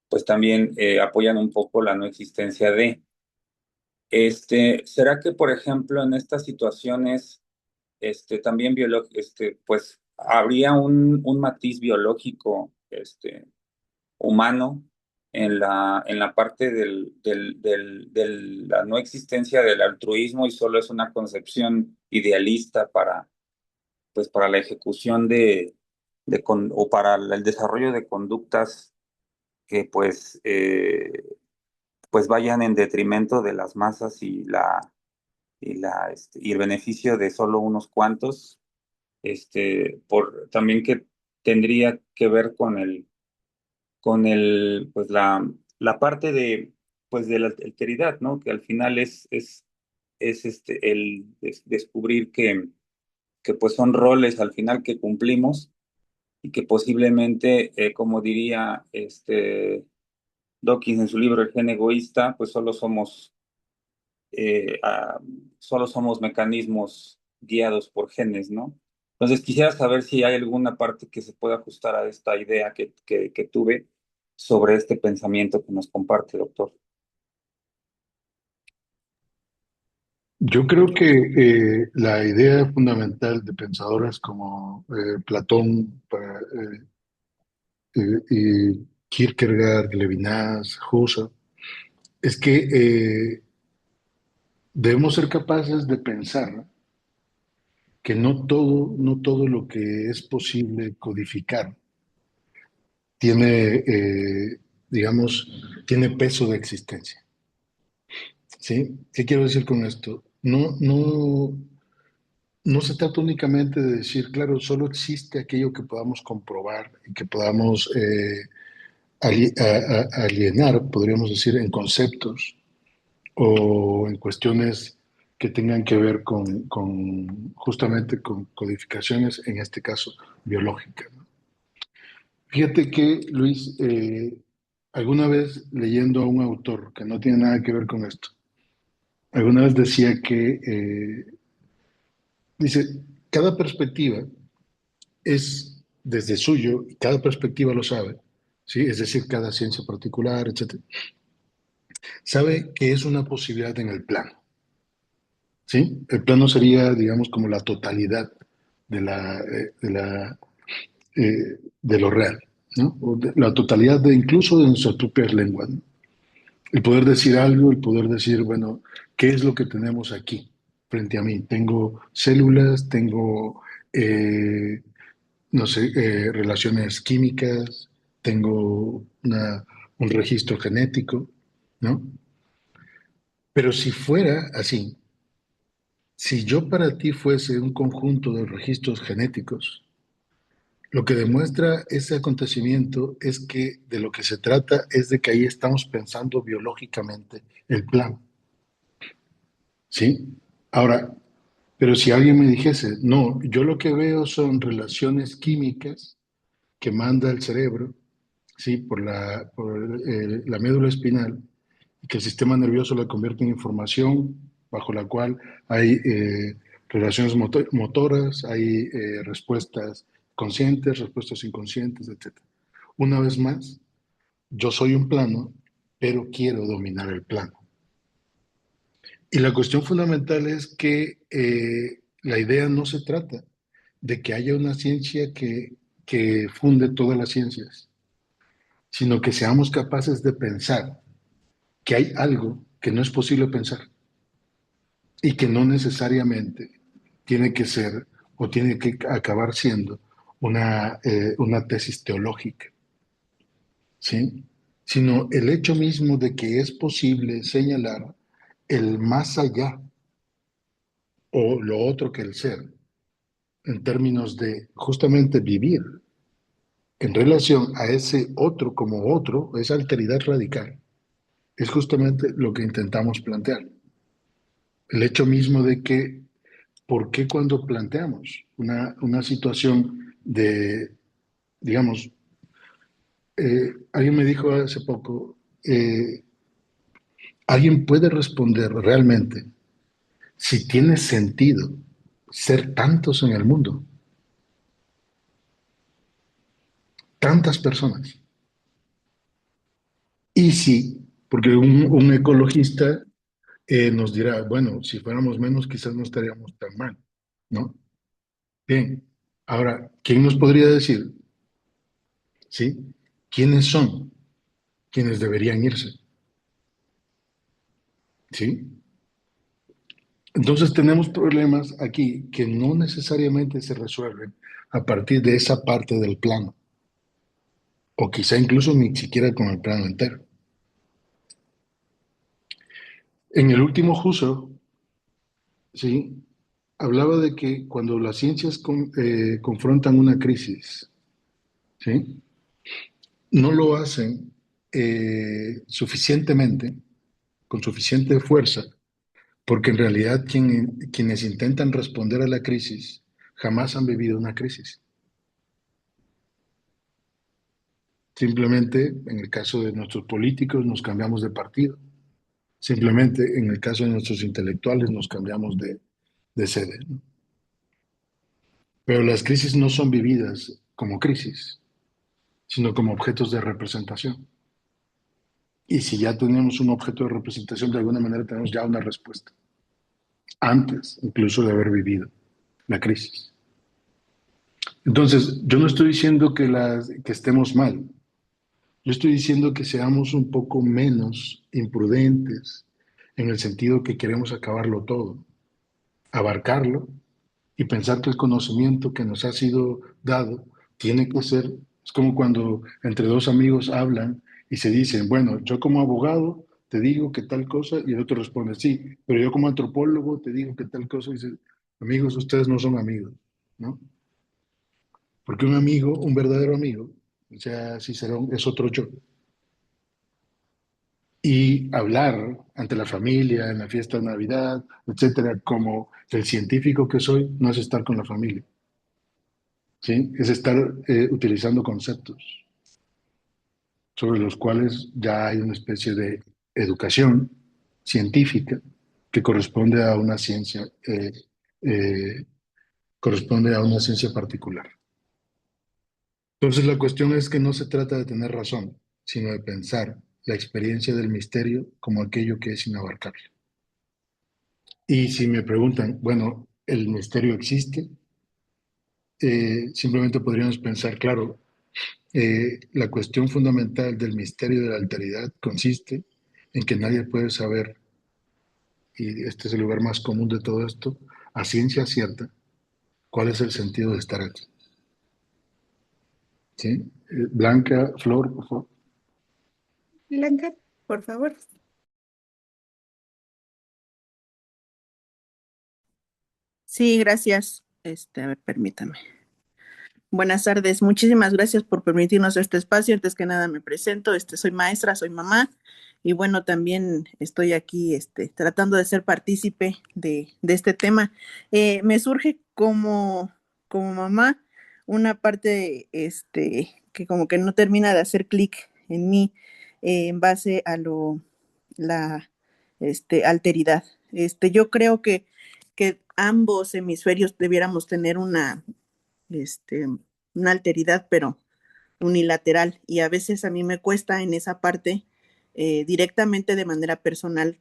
pues también apoyan un poco la no existencia de. ¿Será que, por ejemplo, en estas situaciones, también pues habría un matiz biológico, humano en la parte de la no existencia del altruismo y solo es una concepción idealista pues, para la ejecución o para el desarrollo de conductas que pues vayan en detrimento de las masas y el beneficio de solo unos cuantos, también que tendría que ver pues la parte de la alteridad, ¿no? Que al final es el descubrir que pues son roles al final que cumplimos y que posiblemente, como diría Dawkins en su libro El gen egoísta, pues eh, a- solo somos mecanismos guiados por genes, ¿no? Entonces quisiera saber si hay alguna parte que se pueda ajustar a esta idea que tuve sobre este pensamiento que nos comparte, doctor. Yo creo que la idea fundamental de pensadores como Platón y Kierkegaard, Levinas, Husserl, es que debemos ser capaces de pensar que no todo lo que es posible codificar tiene, digamos, tiene peso de existencia. ¿Sí? ¿Qué quiero decir con esto? No se trata únicamente de decir, claro, solo existe aquello que podamos comprobar y que podamos alienar, podríamos decir, en conceptos o en cuestiones que tengan que ver justamente con codificaciones, en este caso biológicas, ¿no? Fíjate que, Luis, alguna vez leyendo a un autor que no tiene nada que ver con esto, alguna vez decía que, dice, cada perspectiva es desde suyo, y cada perspectiva lo sabe, ¿sí? Es decir, cada ciencia particular, etcétera, sabe que es una posibilidad en el plano, ¿sí? El plano sería, digamos, como la totalidad de de lo real, ¿no? O de la totalidad de incluso de nuestras propias lenguas, ¿no? El poder decir algo, el poder decir, bueno, ¿qué es lo que tenemos aquí frente a mí? Tengo células, tengo, no sé, relaciones químicas, tengo un registro genético, ¿no? Pero si fuera así, si yo para ti fuese un conjunto de registros genéticos, lo que demuestra ese acontecimiento es que de lo que se trata es de que ahí estamos pensando biológicamente el plan, ¿sí? Ahora, pero si alguien me dijese, no, yo lo que veo son relaciones químicas que manda el cerebro, ¿sí? Por la médula espinal, y que el sistema nervioso la convierte en información bajo la cual hay relaciones motoras, hay respuestas conscientes, respuestas inconscientes, etc. Una vez más, yo soy un plano, pero quiero dominar el plano. Y la cuestión fundamental es que la idea no se trata de que haya una ciencia que funde todas las ciencias, sino que seamos capaces de pensar que hay algo que no es posible pensar y que no necesariamente tiene que ser o tiene que acabar siendo una tesis teológica, ¿sí? Sino el hecho mismo de que es posible señalar el más allá o lo otro que el ser, en términos de justamente vivir en relación a ese otro como otro, esa alteridad radical, es justamente lo que intentamos plantear. El hecho mismo de que, ¿por qué cuando planteamos una situación de, digamos, alguien me dijo hace poco, alguien puede responder realmente si tiene sentido ser tantos en el mundo, tantas personas? Y sí, porque un ecologista nos dirá, bueno, si fuéramos menos quizás no estaríamos tan mal, ¿no? Bien, ahora, ¿quién nos podría decir, sí, quiénes son quienes deberían irse? ¿Sí? Entonces tenemos problemas aquí que no necesariamente se resuelven a partir de esa parte del plano, o quizá incluso ni siquiera con el plano entero. En el último Husserl, ¿sí? Hablaba de que cuando las ciencias confrontan una crisis, ¿sí? No lo hacen suficientemente, con suficiente fuerza, porque en realidad quienes intentan responder a la crisis jamás han vivido una crisis. Simplemente, en el caso de nuestros políticos, nos cambiamos de partido. Simplemente, en el caso de nuestros intelectuales, nos cambiamos de sede, ¿no? Pero las crisis no son vividas como crisis, sino como objetos de representación. Y si ya tenemos un objeto de representación, de alguna manera tenemos ya una respuesta, antes incluso de haber vivido la crisis. Entonces, yo no estoy diciendo que estemos mal, yo estoy diciendo que seamos un poco menos imprudentes en el sentido que queremos acabarlo todo, abarcarlo y pensar que el conocimiento que nos ha sido dado tiene que ser Es como cuando entre dos amigos hablan y se dicen, bueno, yo como abogado te digo que tal cosa, y el otro responde, sí, pero yo como antropólogo te digo que tal cosa, y dice, amigos, ustedes no son amigos, ¿no? Porque un amigo, un verdadero amigo, o sea, Cicerón, es otro yo. Y hablar ante la familia, en la fiesta de Navidad, etcétera, como el científico que soy, no es estar con la familia, ¿sí? Es estar utilizando conceptos sobre los cuales ya hay una especie de educación científica que corresponde a una ciencia, eh, corresponde a una ciencia particular. Entonces la cuestión es que no se trata de tener razón, sino de pensar la experiencia del misterio como aquello que es inabarcable. Y si me preguntan, bueno, ¿el misterio existe? Simplemente podríamos pensar, claro, la cuestión fundamental del misterio de la alteridad consiste en que nadie puede saber, y este es el lugar más común de todo esto, a ciencia cierta, cuál es el sentido de estar aquí. ¿Sí? Blanca, Flor, por favor. Blanca, por favor. Sí, gracias. A ver, permítame. Buenas tardes. Muchísimas gracias por permitirnos este espacio. Antes que nada me presento. Soy maestra, soy mamá y bueno, también estoy aquí tratando de ser partícipe de este tema. Me surge como mamá una parte que como que no termina de hacer clic en mí en base a la alteridad. Yo creo que ambos hemisferios debiéramos tener este, una alteridad, pero unilateral. Y a veces a mí me cuesta en esa parte directamente de manera personal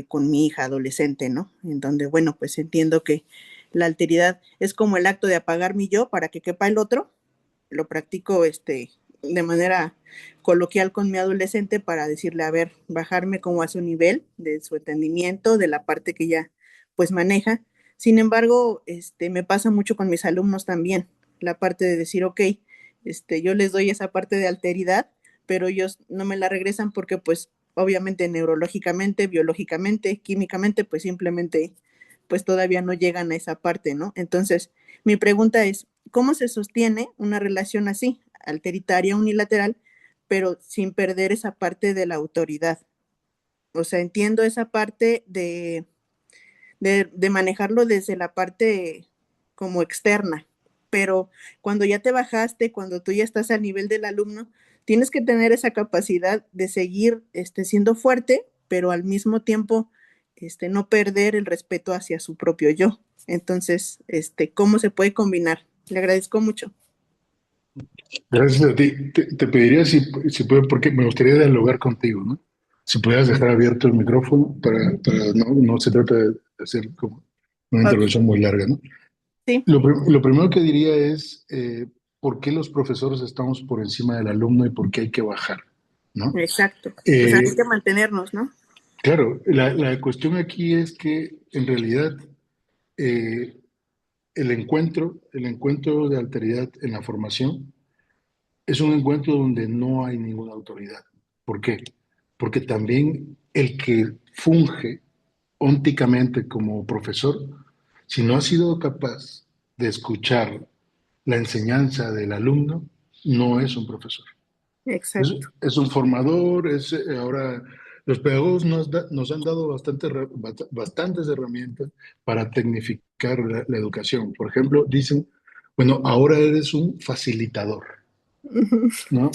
con mi hija adolescente, ¿no? En donde, bueno, pues entiendo que la alteridad es como el acto de apagar mi yo para que quepa el otro. Lo practico de manera coloquial con mi adolescente para decirle, a ver, bajarme como a su nivel de su entendimiento, de la parte que ya pues maneja. Sin embargo, me pasa mucho con mis alumnos también, la parte de decir, ok, yo les doy esa parte de alteridad, pero ellos no me la regresan porque pues obviamente neurológicamente, biológicamente, químicamente, pues simplemente pues todavía no llegan a esa parte, ¿no? Entonces, mi pregunta es, ¿cómo se sostiene una relación así, alteritaria, unilateral, pero sin perder esa parte de la autoridad? O sea, entiendo esa parte de manejarlo desde la parte como externa, pero cuando ya te bajaste, cuando tú ya estás al nivel del alumno, tienes que tener esa capacidad de seguir siendo fuerte, pero al mismo tiempo no perder el respeto hacia su propio yo. Entonces, ¿cómo se puede combinar? Le agradezco mucho. Gracias a ti. Te pediría si puedo, porque me gustaría dialogar contigo, ¿no? Si pudieras dejar abierto el micrófono para no se trata de hacer como una Ok, intervención muy larga, ¿no? sí, Lo primero que diría es por qué los profesores estamos por encima del alumno y por qué hay que bajar, ¿no? exacto. O sea, hay Eh, que mantenernos, ¿no? claro, la cuestión aquí es que en realidad eh, el encuentro de alteridad en la formación es un encuentro donde no hay ninguna autoridad. ¿Por qué? Porque también el que funge ónticamente como profesor, si no ha sido capaz de escuchar la enseñanza del alumno, no es un profesor. Exacto. Es un formador, ahora los pedagogos nos han dado bastantes herramientas para tecnificar la educación. Por ejemplo, dicen, bueno, ahora eres un facilitador, ¿no?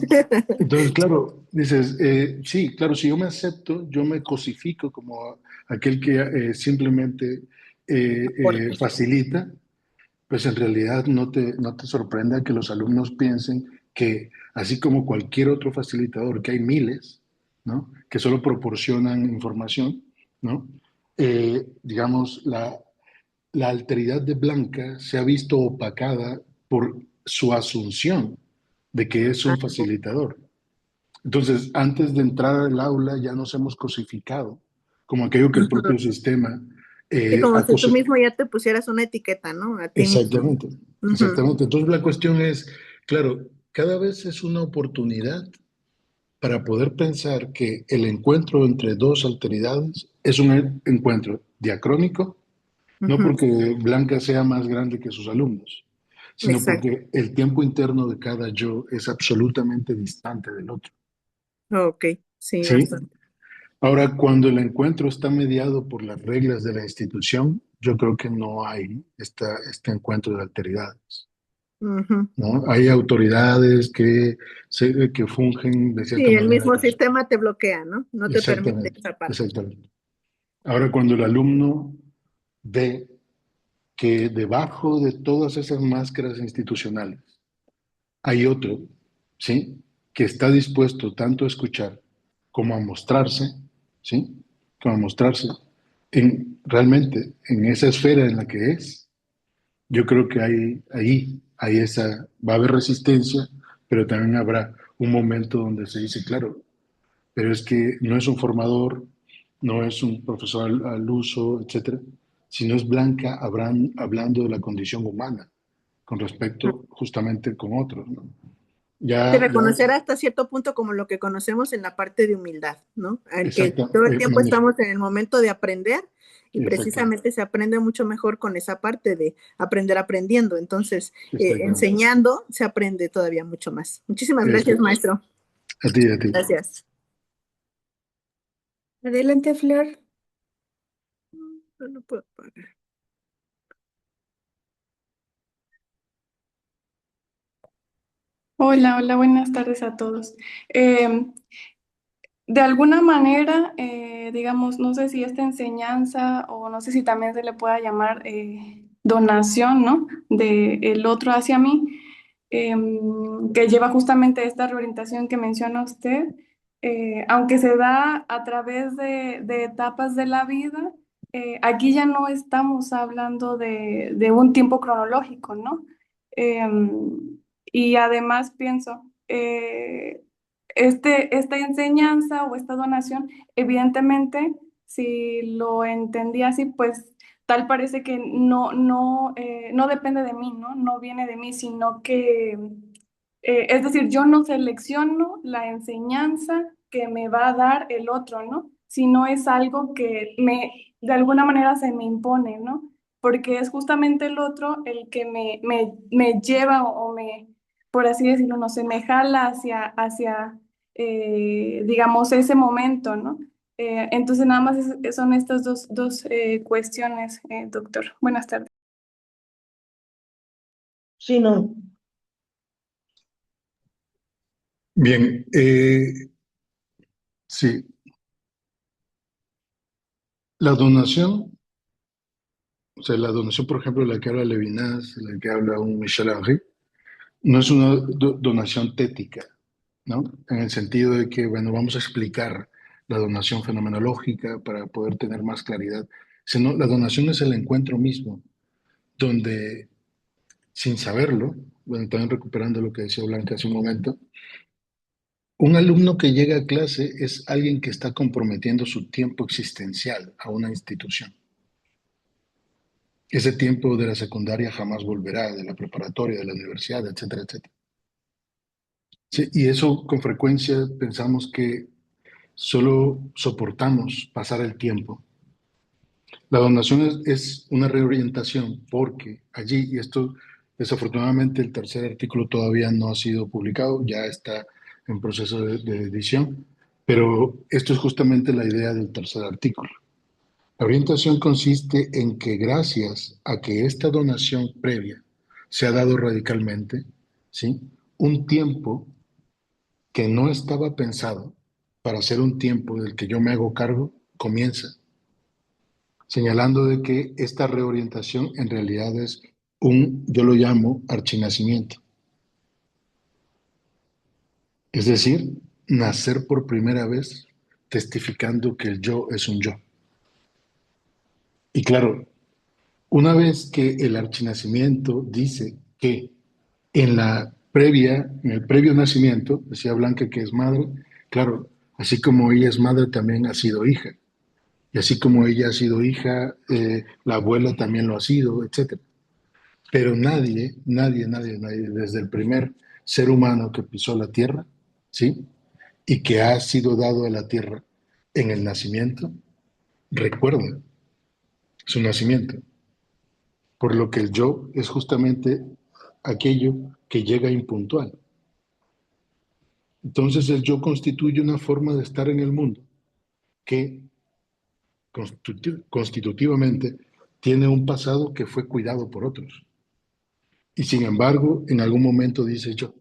Entonces, claro, dices, sí, claro, si yo me acepto, yo me cosifico como aquel que simplemente Aporte. facilita, pues en realidad no te sorprenda que los alumnos piensen que, así como cualquier otro facilitador, que hay miles, ¿no? Que solo proporcionan información, ¿no? Digamos, la alteridad de Blanca se ha visto opacada por su asunción de que es un facilitador. Entonces, antes de entrar al aula ya nos hemos cosificado como aquello que el propio sistema Sí, como ha si tú cosificado. mismo ya te pusieras una etiqueta, ¿no? A ti mismo. Exactamente, Ujú. exactamente. Entonces la cuestión es, claro, cada vez es una oportunidad para poder pensar que el encuentro entre dos alteridades es un encuentro diacrónico, no porque Blanca sea más grande que sus alumnos, sino Exacto. porque el tiempo interno de cada yo es absolutamente distante del otro. Ok, sí, ¿Sí? bastante. Ahora, cuando el encuentro está mediado por las reglas de la institución, yo creo que no hay este encuentro de alteridades, Ujú. ¿no? Hay autoridades que fungen de cierta Sí, el manera. mismo sistema te bloquea, ¿no? No te permite Exactamente, esa parte. exactamente. Ahora, cuando el alumno ve que debajo de todas esas máscaras institucionales hay otro, ¿sí? Que está dispuesto tanto a escuchar como a mostrarse, ¿sí? Como a mostrarse realmente en esa esfera en la que es. Yo creo que va a haber resistencia, pero también habrá un momento donde se dice, claro, pero es que no es un formador, no es un profesor al uso, etcétera, sino es Blanca hablando de la condición humana con respecto justamente con otros, ¿no? Sí, Ya, reconocer hasta cierto punto como lo que conocemos en la parte de humildad, ¿no? Al que exacta, todo el tiempo estamos en el momento de aprender y exactamente, precisamente se aprende mucho mejor con esa parte de aprender aprendiendo. Entonces, exactamente. enseñando se aprende todavía mucho más. Muchísimas gracias, Exacto. maestro. A ti, a ti. Gracias. Adelante, Flor. No lo puedo pagar. Hola, hola, buenas tardes a todos. De alguna manera, digamos, no sé si esta enseñanza o no sé si también se le pueda llamar donación, ¿no? De el otro hacia mí, que lleva justamente esta reorientación que menciona usted, aunque se da a través de etapas de la vida, aquí ya no estamos hablando de un tiempo cronológico, ¿no? Y además pienso, esta enseñanza o esta donación, evidentemente, si lo entendí así, pues tal parece que no depende de mí, ¿no? No viene de mí, sino que, es decir, yo no selecciono la enseñanza que me va a dar el otro, ¿no? Sino es algo que de alguna manera se me impone, ¿no? Porque es justamente el otro el que me lleva o me, por así decirlo, no sé, me jala hacia digamos, ese momento, ¿no? Entonces, nada más son estas dos cuestiones, doctor. Buenas tardes. Sí, no. Bien, sí, la donación, o sea, la donación, por ejemplo, la que habla Levinas, la que habla un Michel Henry, no es una donación tética, ¿no? En el sentido de que, bueno, vamos a explicar la donación fenomenológica para poder tener más claridad, sino la donación es el encuentro mismo, donde sin saberlo, bueno, también recuperando lo que decía Blanca hace un momento, un alumno que llega a clase es alguien que está comprometiendo su tiempo existencial a una institución. Ese tiempo de la secundaria jamás volverá, de la preparatoria, de la universidad, etcétera, etcétera. Sí, y eso con frecuencia pensamos que solo soportamos pasar el tiempo. La donación es una reorientación porque allí, y esto desafortunadamente el tercer artículo todavía no ha sido publicado, ya está en proceso de edición, pero esto es justamente la idea del tercer artículo. La orientación consiste en que gracias a que esta donación previa se ha dado radicalmente, ¿sí? Un tiempo que no estaba pensado para ser un tiempo del que yo me hago cargo comienza, señalando de que esta reorientación en realidad es yo lo llamo archinacimiento. Es decir, nacer por primera vez testificando que el yo es un yo. Y claro, una vez que el archinacimiento dice que en el previo nacimiento, decía Blanca que es madre, claro, así como ella es madre, también ha sido hija. Y así como ella ha sido hija, la abuela también lo ha sido, etcétera. Pero nadie, desde el primer ser humano que pisó la tierra, ¿sí? Y que ha sido dado a la tierra en el nacimiento, recuerda su nacimiento. Por lo que el yo es justamente aquello que llega impuntual. Entonces el yo constituye una forma de estar en el mundo que constitutivamente tiene un pasado que fue cuidado por otros. Y sin embargo, en algún momento dice yo.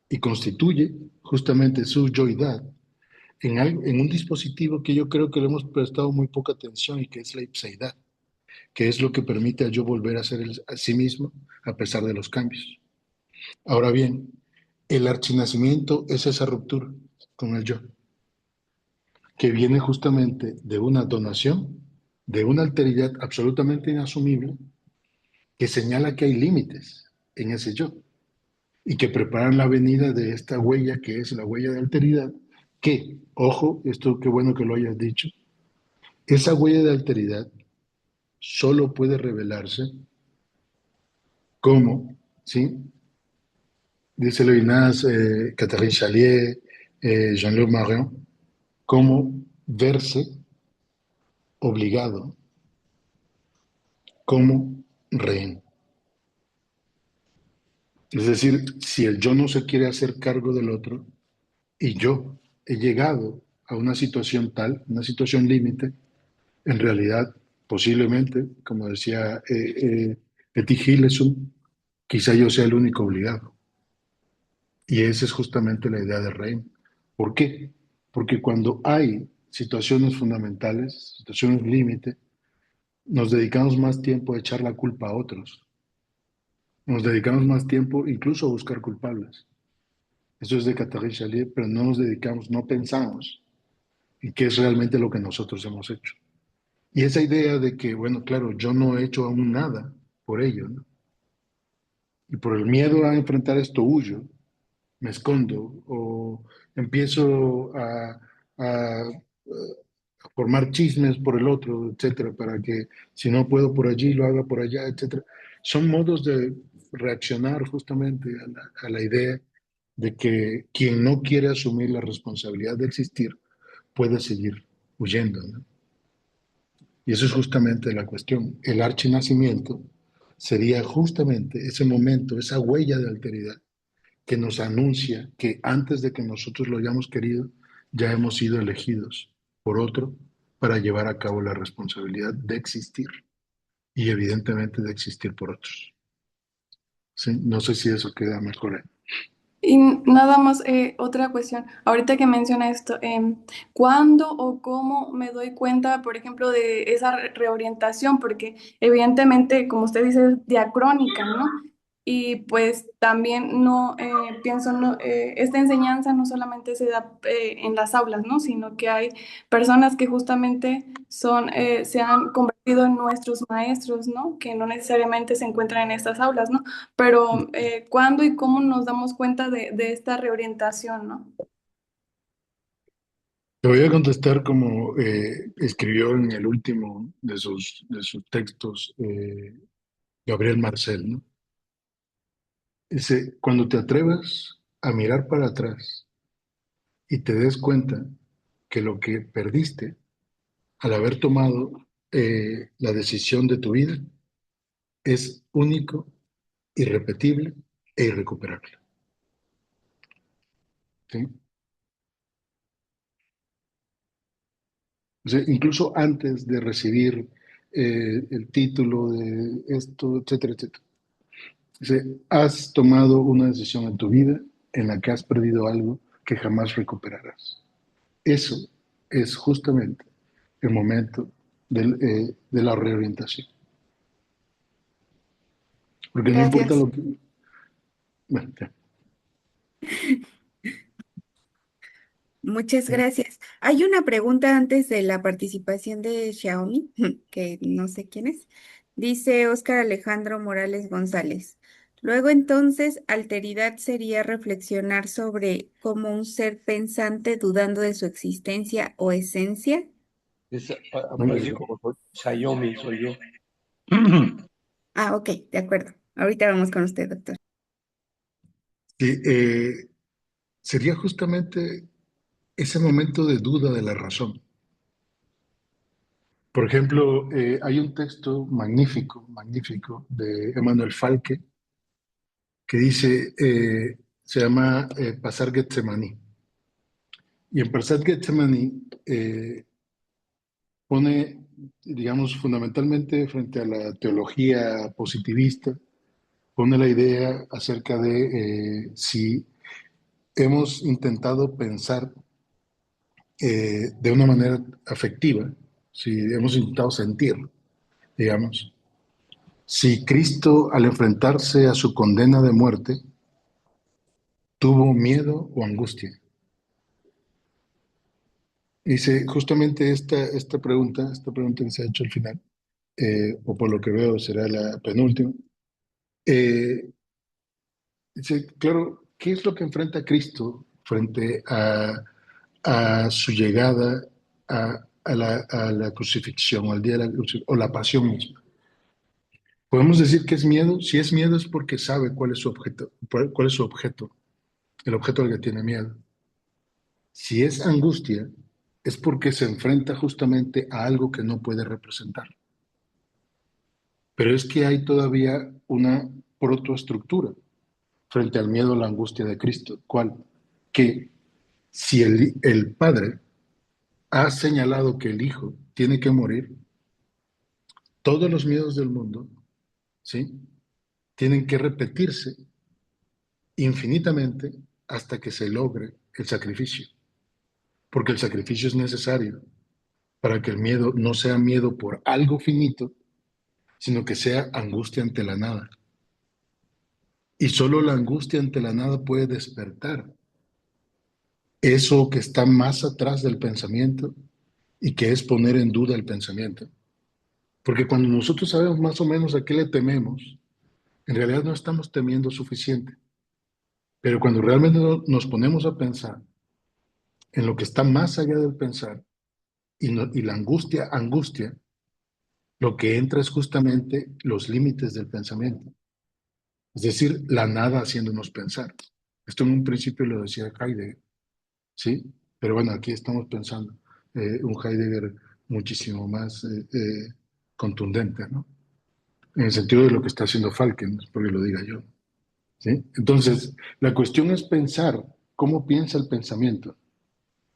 Y constituye justamente su yoidad en un dispositivo que yo creo que le hemos prestado muy poca atención y que es la ipseidad, que es lo que permite a yo volver a ser a sí mismo a pesar de los cambios. Ahora bien, el archinacimiento es esa ruptura con el yo, que viene justamente de una donación, de una alteridad absolutamente inasumible, que señala que hay límites en ese yo y que preparan la venida de esta huella que es la huella de alteridad, que, ojo, esto qué bueno que lo hayas dicho, esa huella de alteridad solo puede revelarse como, ¿sí? Dice Levinas, Catherine Chalier, Jean-Luc Marion, como verse obligado como rehén. Es decir, si el yo no se quiere hacer cargo del otro y yo he llegado a una situación tal, una situación límite, en realidad, posiblemente, como decía Etty Hillesum, quizá yo sea el único obligado. Y esa es justamente la idea de Rein. ¿Por qué? Porque cuando hay situaciones fundamentales, situaciones límite, nos dedicamos más tiempo a echar la culpa a otros. Nos dedicamos más tiempo incluso a buscar culpables. Eso es de Catherine Chalier, pero no nos dedicamos, no pensamos en qué es realmente lo que nosotros hemos hecho. Y esa idea de que, bueno, claro, yo no he hecho aún nada por ello, ¿no? Y por el miedo a enfrentar esto huyo, me escondo o empiezo a formar chismes por el otro, etcétera, para que si no puedo por allí, lo haga por allá, etcétera. Son modos de reaccionar justamente a la idea de que quien no quiere asumir la responsabilidad de existir puede seguir huyendo, ¿no? Y eso es justamente la cuestión. El archinacimiento sería justamente ese momento, esa huella de alteridad que nos anuncia que antes de que nosotros lo hayamos querido, ya hemos sido elegidos por otro para llevar a cabo la responsabilidad de existir y evidentemente de existir por otros. ¿Sí? No sé si eso queda mejor ahí. Y nada más, otra cuestión. Ahorita que menciona esto, ¿cuándo o cómo me doy cuenta, por ejemplo, de esa reorientación? Porque evidentemente, como usted dice, es diacrónica, ¿no? Y pues también no pienso, no, esta enseñanza no solamente se da en las aulas, ¿no? Sino que hay personas que justamente son, se han convertido en nuestros maestros, ¿no? Que no necesariamente se encuentran en estas aulas, ¿no? Pero ¿cuándo y cómo nos damos cuenta de esta reorientación, ¿no? Te voy a contestar como escribió en el último de sus textos Gabriel Marcel, ¿no? Dice, cuando te atrevas a mirar para atrás y te des cuenta que lo que perdiste al haber tomado la decisión de tu vida es único, irrepetible e irrecuperable. ¿Sí? O sea, incluso antes de recibir el título de esto, etcétera, etcétera. Dice, has tomado una decisión en tu vida en la que has perdido algo que jamás recuperarás. Eso es justamente el momento de la reorientación. Porque no importa Gracias. lo que... Bueno, ya. Muchas gracias. Hay una pregunta antes de la participación de Xiaomi, que no sé quién es. Dice Óscar Alejandro Morales González. Luego entonces, alteridad sería reflexionar sobre cómo un ser pensante dudando de su existencia o esencia. Bueno, Dijo Xiaomi, soy yo. Ah, ok, de acuerdo. Ahorita vamos con usted, doctor. que sería justamente ese momento de duda de la razón. Por ejemplo, hay un texto magnífico, magnífico de Emmanuel Falque que dice, se llama Pasar Getsemaní. Y en Pasar Getsemaní pone, digamos, fundamentalmente frente a la teología positivista, pone la idea acerca de si hemos intentado pensar de una manera afectiva, si hemos intentado sentir, digamos, si Cristo al enfrentarse a su condena de muerte tuvo miedo o angustia. Dice justamente esta pregunta que se ha hecho al final, o por lo que veo será la penúltima. Dice, claro, ¿qué es lo que enfrenta Cristo frente a su llegada a la crucifixión, al día de la crucifixión, o la pasión misma? Podemos decir que es miedo. Si es miedo es porque sabe cuál es su objeto, el objeto al que tiene miedo. Si es angustia, es porque se enfrenta justamente a algo que no puede representar. Pero es que hay todavía una protoestructura frente al miedo a la angustia de Cristo. ¿Cuál? Que si el Padre ha señalado que el Hijo tiene que morir, todos los miedos del mundo, ¿sí?, tienen que repetirse infinitamente hasta que se logre el sacrificio. Porque el sacrificio es necesario para que el miedo no sea miedo por algo finito, sino que sea angustia ante la nada. Y solo la angustia ante la nada puede despertar eso que está más atrás del pensamiento y que es poner en duda el pensamiento. Porque cuando nosotros sabemos más o menos a qué le tememos, en realidad no estamos temiendo suficiente. Pero cuando realmente nos ponemos a pensar en lo que está más allá del pensar y la angustia, lo que entra es justamente los límites del pensamiento. Es decir, la nada haciéndonos pensar. Esto en un principio lo decía Heidegger, ¿sí? Pero bueno, aquí estamos pensando un Heidegger muchísimo más contundente, ¿no? En el sentido de lo que está haciendo Falken, no es porque lo diga yo, ¿sí? Entonces, la cuestión es pensar cómo piensa el pensamiento.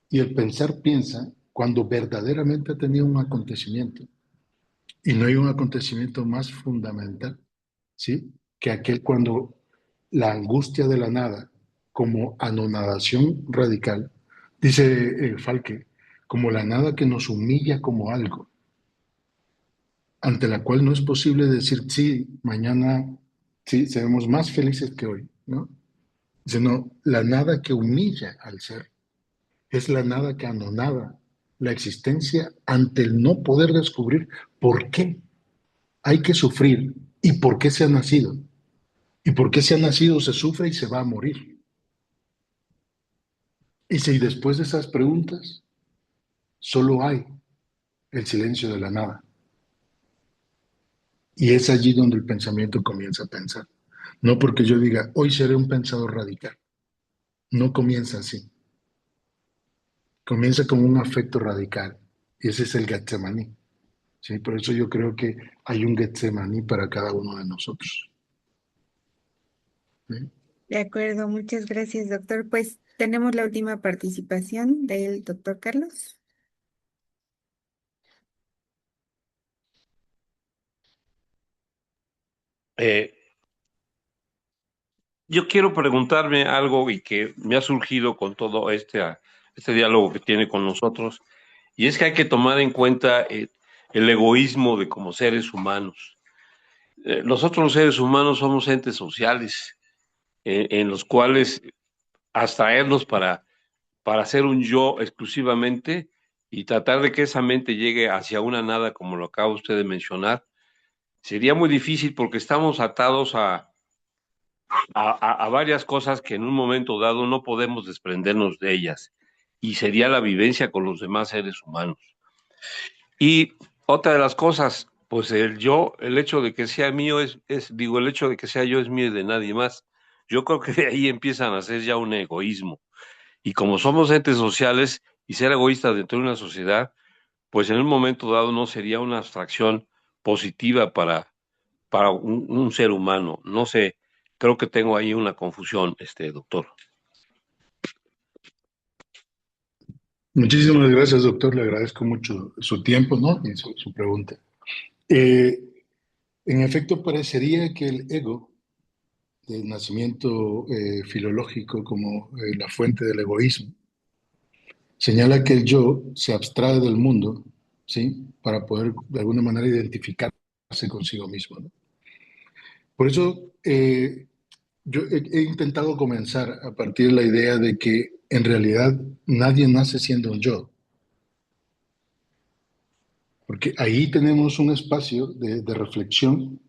Y el pensar piensa cuando verdaderamente ha tenido un acontecimiento. Y no hay un acontecimiento más fundamental, ¿sí?, que aquel cuando la angustia de la nada, como anonadación radical, dice Falque, como la nada que nos humilla como algo, ante la cual no es posible decir, sí, mañana, sí, seremos más felices que hoy, ¿no? Sino la nada que humilla al ser, es la nada que anonada la existencia ante el no poder descubrir por qué hay que sufrir y por qué se ha nacido. Y por qué se ha nacido se sufre y se va a morir. Y si después de esas preguntas solo hay el silencio de la nada. Y es allí donde el pensamiento comienza a pensar. No porque yo diga, hoy seré un pensador radical. No comienza así. Comienza como un afecto radical. Y ese es el Getsemaní. ¿Sí? Por eso yo creo que hay un Getsemaní para cada uno de nosotros. ¿Sí? De acuerdo, muchas gracias, doctor. Pues tenemos la última participación del doctor Carlos. Eh, yo quiero preguntarme algo y que me ha surgido con todo este diálogo que tiene con nosotros, y es que hay que tomar en cuenta el egoísmo de como seres humanos. Nosotros los seres humanos somos entes sociales, en los cuales abstraernos para ser un yo exclusivamente y tratar de que esa mente llegue hacia una nada, como lo acaba usted de mencionar, sería muy difícil porque estamos atados a varias cosas que en un momento dado no podemos desprendernos de ellas, y sería la vivencia con los demás seres humanos. Y otra de las cosas, pues el yo, el hecho de que sea mío digo, el hecho de que sea yo es mío y de nadie más. Yo creo que de ahí empiezan a ser ya un egoísmo. Y como somos entes sociales y ser egoístas dentro de una sociedad, pues en un momento dado no sería una abstracción positiva para un ser humano. No sé, creo que tengo ahí una confusión, doctor. Muchísimas gracias, doctor. Le agradezco mucho su tiempo, ¿no? Y su pregunta. Eh, en efecto, parecería que el ego, del nacimiento filológico como la fuente del egoísmo, señala que el yo se abstrae del mundo, ¿sí? Para poder de alguna manera identificarse consigo mismo, ¿no? Por eso yo he intentado comenzar a partir de la idea de que en realidad nadie nace siendo un yo, porque ahí tenemos un espacio de reflexión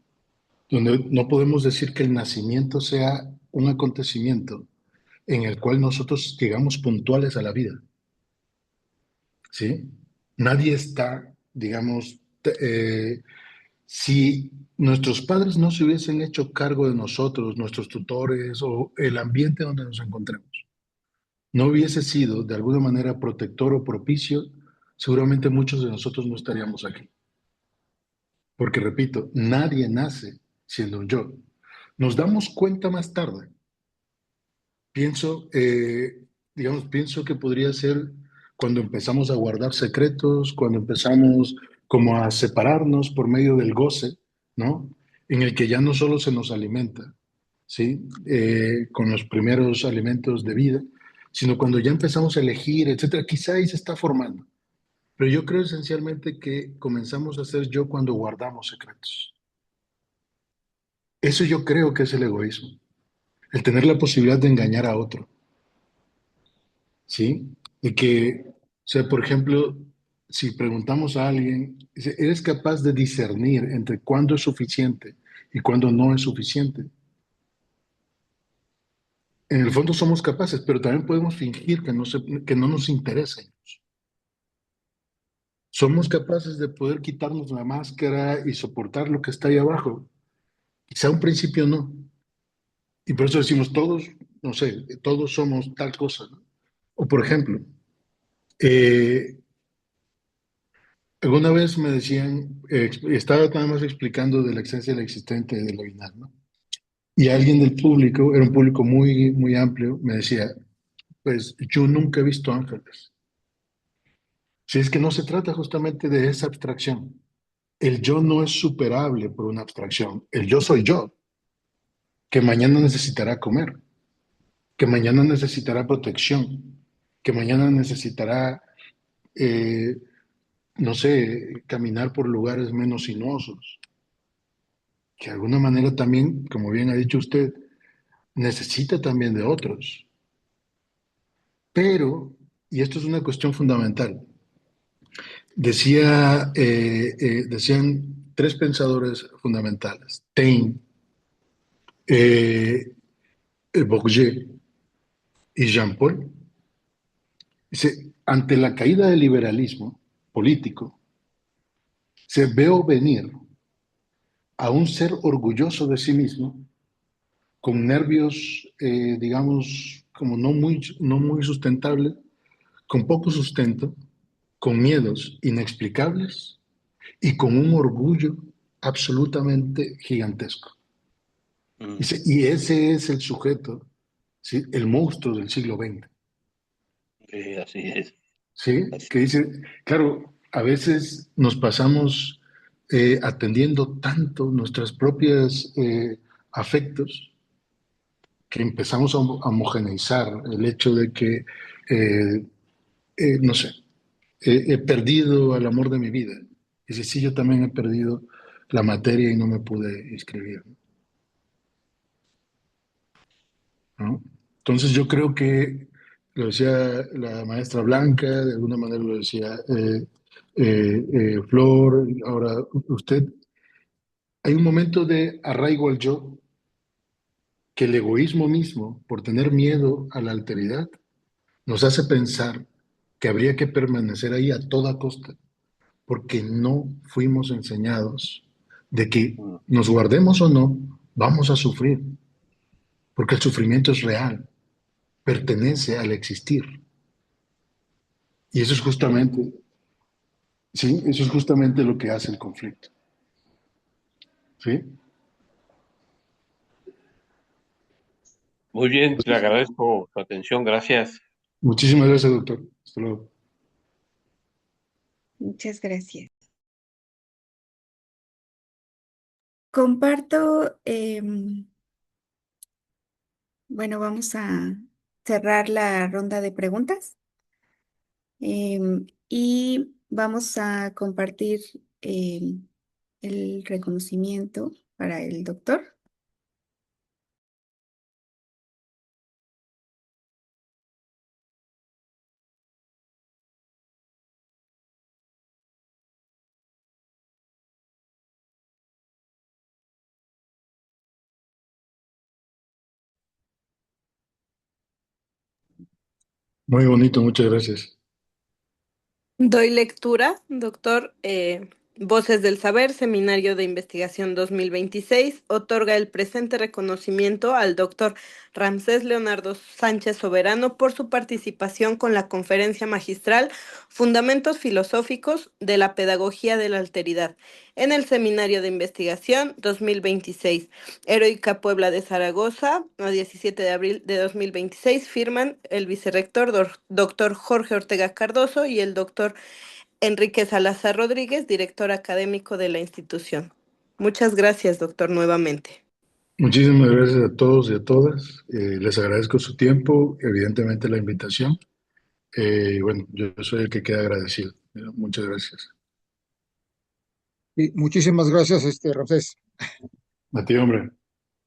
donde no podemos decir que el nacimiento sea un acontecimiento en el cual nosotros llegamos puntuales a la vida, ¿sí? Nadie está, digamos, si nuestros padres no se hubiesen hecho cargo de nosotros, nuestros tutores o el ambiente donde nos encontramos, no hubiese sido de alguna manera protector o propicio, seguramente muchos de nosotros no estaríamos aquí. Porque repito, nadie nace siendo un yo. Nos damos cuenta más tarde. Pienso, pienso que podría ser cuando empezamos a guardar secretos, cuando empezamos como a separarnos por medio del goce, ¿no? En el que ya no solo se nos alimenta, ¿sí? Con los primeros alimentos de vida, sino cuando ya empezamos a elegir, etcétera. Quizá ahí se está formando. Pero yo creo esencialmente que comenzamos a ser yo cuando guardamos secretos. Eso yo creo que es el egoísmo, el tener la posibilidad de engañar a otro, ¿sí? Y que, o sea, por ejemplo, si preguntamos a alguien, dice, ¿eres capaz de discernir entre cuándo es suficiente y cuándo no es suficiente? En el fondo somos capaces, pero también podemos fingir que no nos interesa. Somos capaces de poder quitarnos la máscara y soportar lo que está ahí abajo. Quizá un principio no. Y por eso decimos todos, no sé, todos somos tal cosa, ¿no? O por ejemplo, eh, alguna vez me decían, estaba nada más explicando de la existencia del existente de la binar, ¿no? Y alguien del público, era un público muy, muy amplio, me decía, pues yo nunca he visto ángeles. Si es que no se trata justamente de esa abstracción. El yo no es superable por una abstracción. El yo soy yo, que mañana necesitará comer, que mañana necesitará protección, que mañana necesitará, eh, no sé, caminar por lugares menos sinuosos, que de alguna manera también, como bien ha dicho usted, necesita también de otros. Pero, y esto es una cuestión fundamental, decían tres pensadores fundamentales, Taine, eh, Bourdieu y Jean-Paul. Dice, ante la caída del liberalismo político, se veo venir a un ser orgulloso de sí mismo, con nervios, digamos, como no muy sustentables, con poco sustento, con miedos inexplicables y con un orgullo absolutamente gigantesco. Dice, y ese es el sujeto, ¿sí? El monstruo del siglo XX. Sí, así es. ¿Sí? Que dice, claro, a veces nos pasamos atendiendo tanto nuestras propias afectos que empezamos a homogeneizar el hecho de que, no sé, he perdido el amor de mi vida. Dice, sí, yo también he perdido la materia y no me pude inscribir, ¿no? Entonces yo creo que, lo decía la maestra Blanca, de alguna manera lo decía Flor, ahora usted, hay un momento de arraigo al yo, que el egoísmo mismo, por tener miedo a la alteridad, nos hace pensar que habría que permanecer ahí a toda costa, porque no fuimos enseñados de que nos guardemos o no, vamos a sufrir. porque el sufrimiento es real, pertenece al existir. Y eso es justamente, sí, eso es justamente lo que hace el conflicto. ¿Sí? Muy bien, le agradezco su atención, gracias. Muchísimas gracias, doctor. Hasta luego. Muchas gracias. Comparto, bueno, vamos a cerrar la ronda de preguntas y vamos a compartir el reconocimiento para el doctor. Muy bonito, muchas gracias. Doy lectura, doctor. Voces del Saber, Seminario de Investigación 2026, otorga el presente reconocimiento al doctor Ramsés Leonardo Sánchez Soberano por su participación con la conferencia magistral Fundamentos Filosóficos de la Pedagogía de la Alteridad en el Seminario de Investigación 2026. Heroica Puebla de Zaragoza, a 17 de abril de 2026, firman el vicerrector doctor Jorge Ortega Cardoso y el doctor Enrique Salazar Rodríguez, director académico de la institución. Muchas gracias, doctor, nuevamente. Muchísimas gracias a todos y a todas. Les agradezco su tiempo, evidentemente la invitación. Bueno, yo soy el que queda agradecido. Muchas gracias. Y muchísimas gracias, Ramsés. A ti, hombre.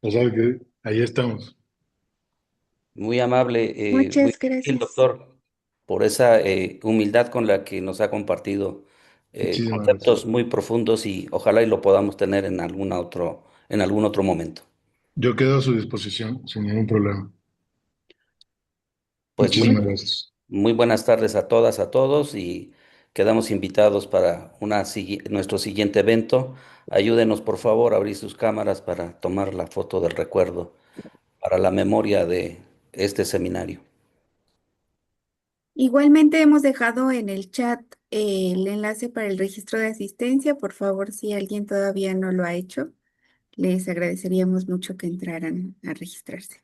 Ya sabes que ahí estamos. Muy amable, Muchas muy gentil, gracias. doctor, por esa humildad con la que nos ha compartido Muchísimas conceptos gracias. muy profundos y ojalá y lo podamos tener en algún otro momento. Yo quedo a su disposición sin ningún problema. Pues Muchísimas gracias. muy buenas tardes a todas, a todos y quedamos invitados para nuestro siguiente evento. Ayúdenos, por favor, a abrir sus cámaras para tomar la foto del recuerdo para la memoria de este seminario. Igualmente hemos dejado en el chat el enlace para el registro de asistencia. Por favor, si alguien todavía no lo ha hecho, les agradeceríamos mucho que entraran a registrarse.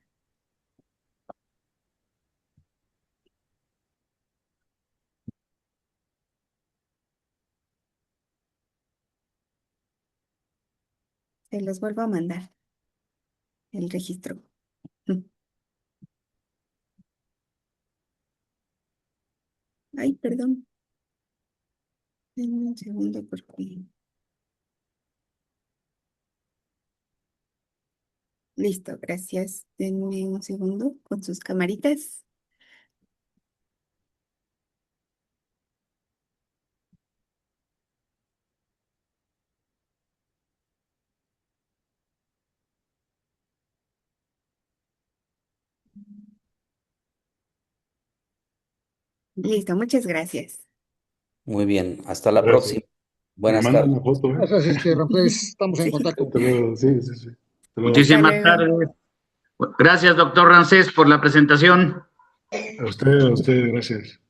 Se los vuelvo a mandar el registro. Ay, perdón. Denme un segundo porque... Listo, gracias. Denme un segundo con sus camaritas. Listo, muchas gracias. Muy bien, hasta la Gracias. próxima. Me Buenas mandan tardes. una foto, ¿eh? Gracias, Ramsés. Estamos en Sí. contacto. Hasta luego. Sí, sí, sí. Hasta luego. Muchísimas Hasta luego. tardes. Gracias, doctor Ramsés, por la presentación. A usted, gracias.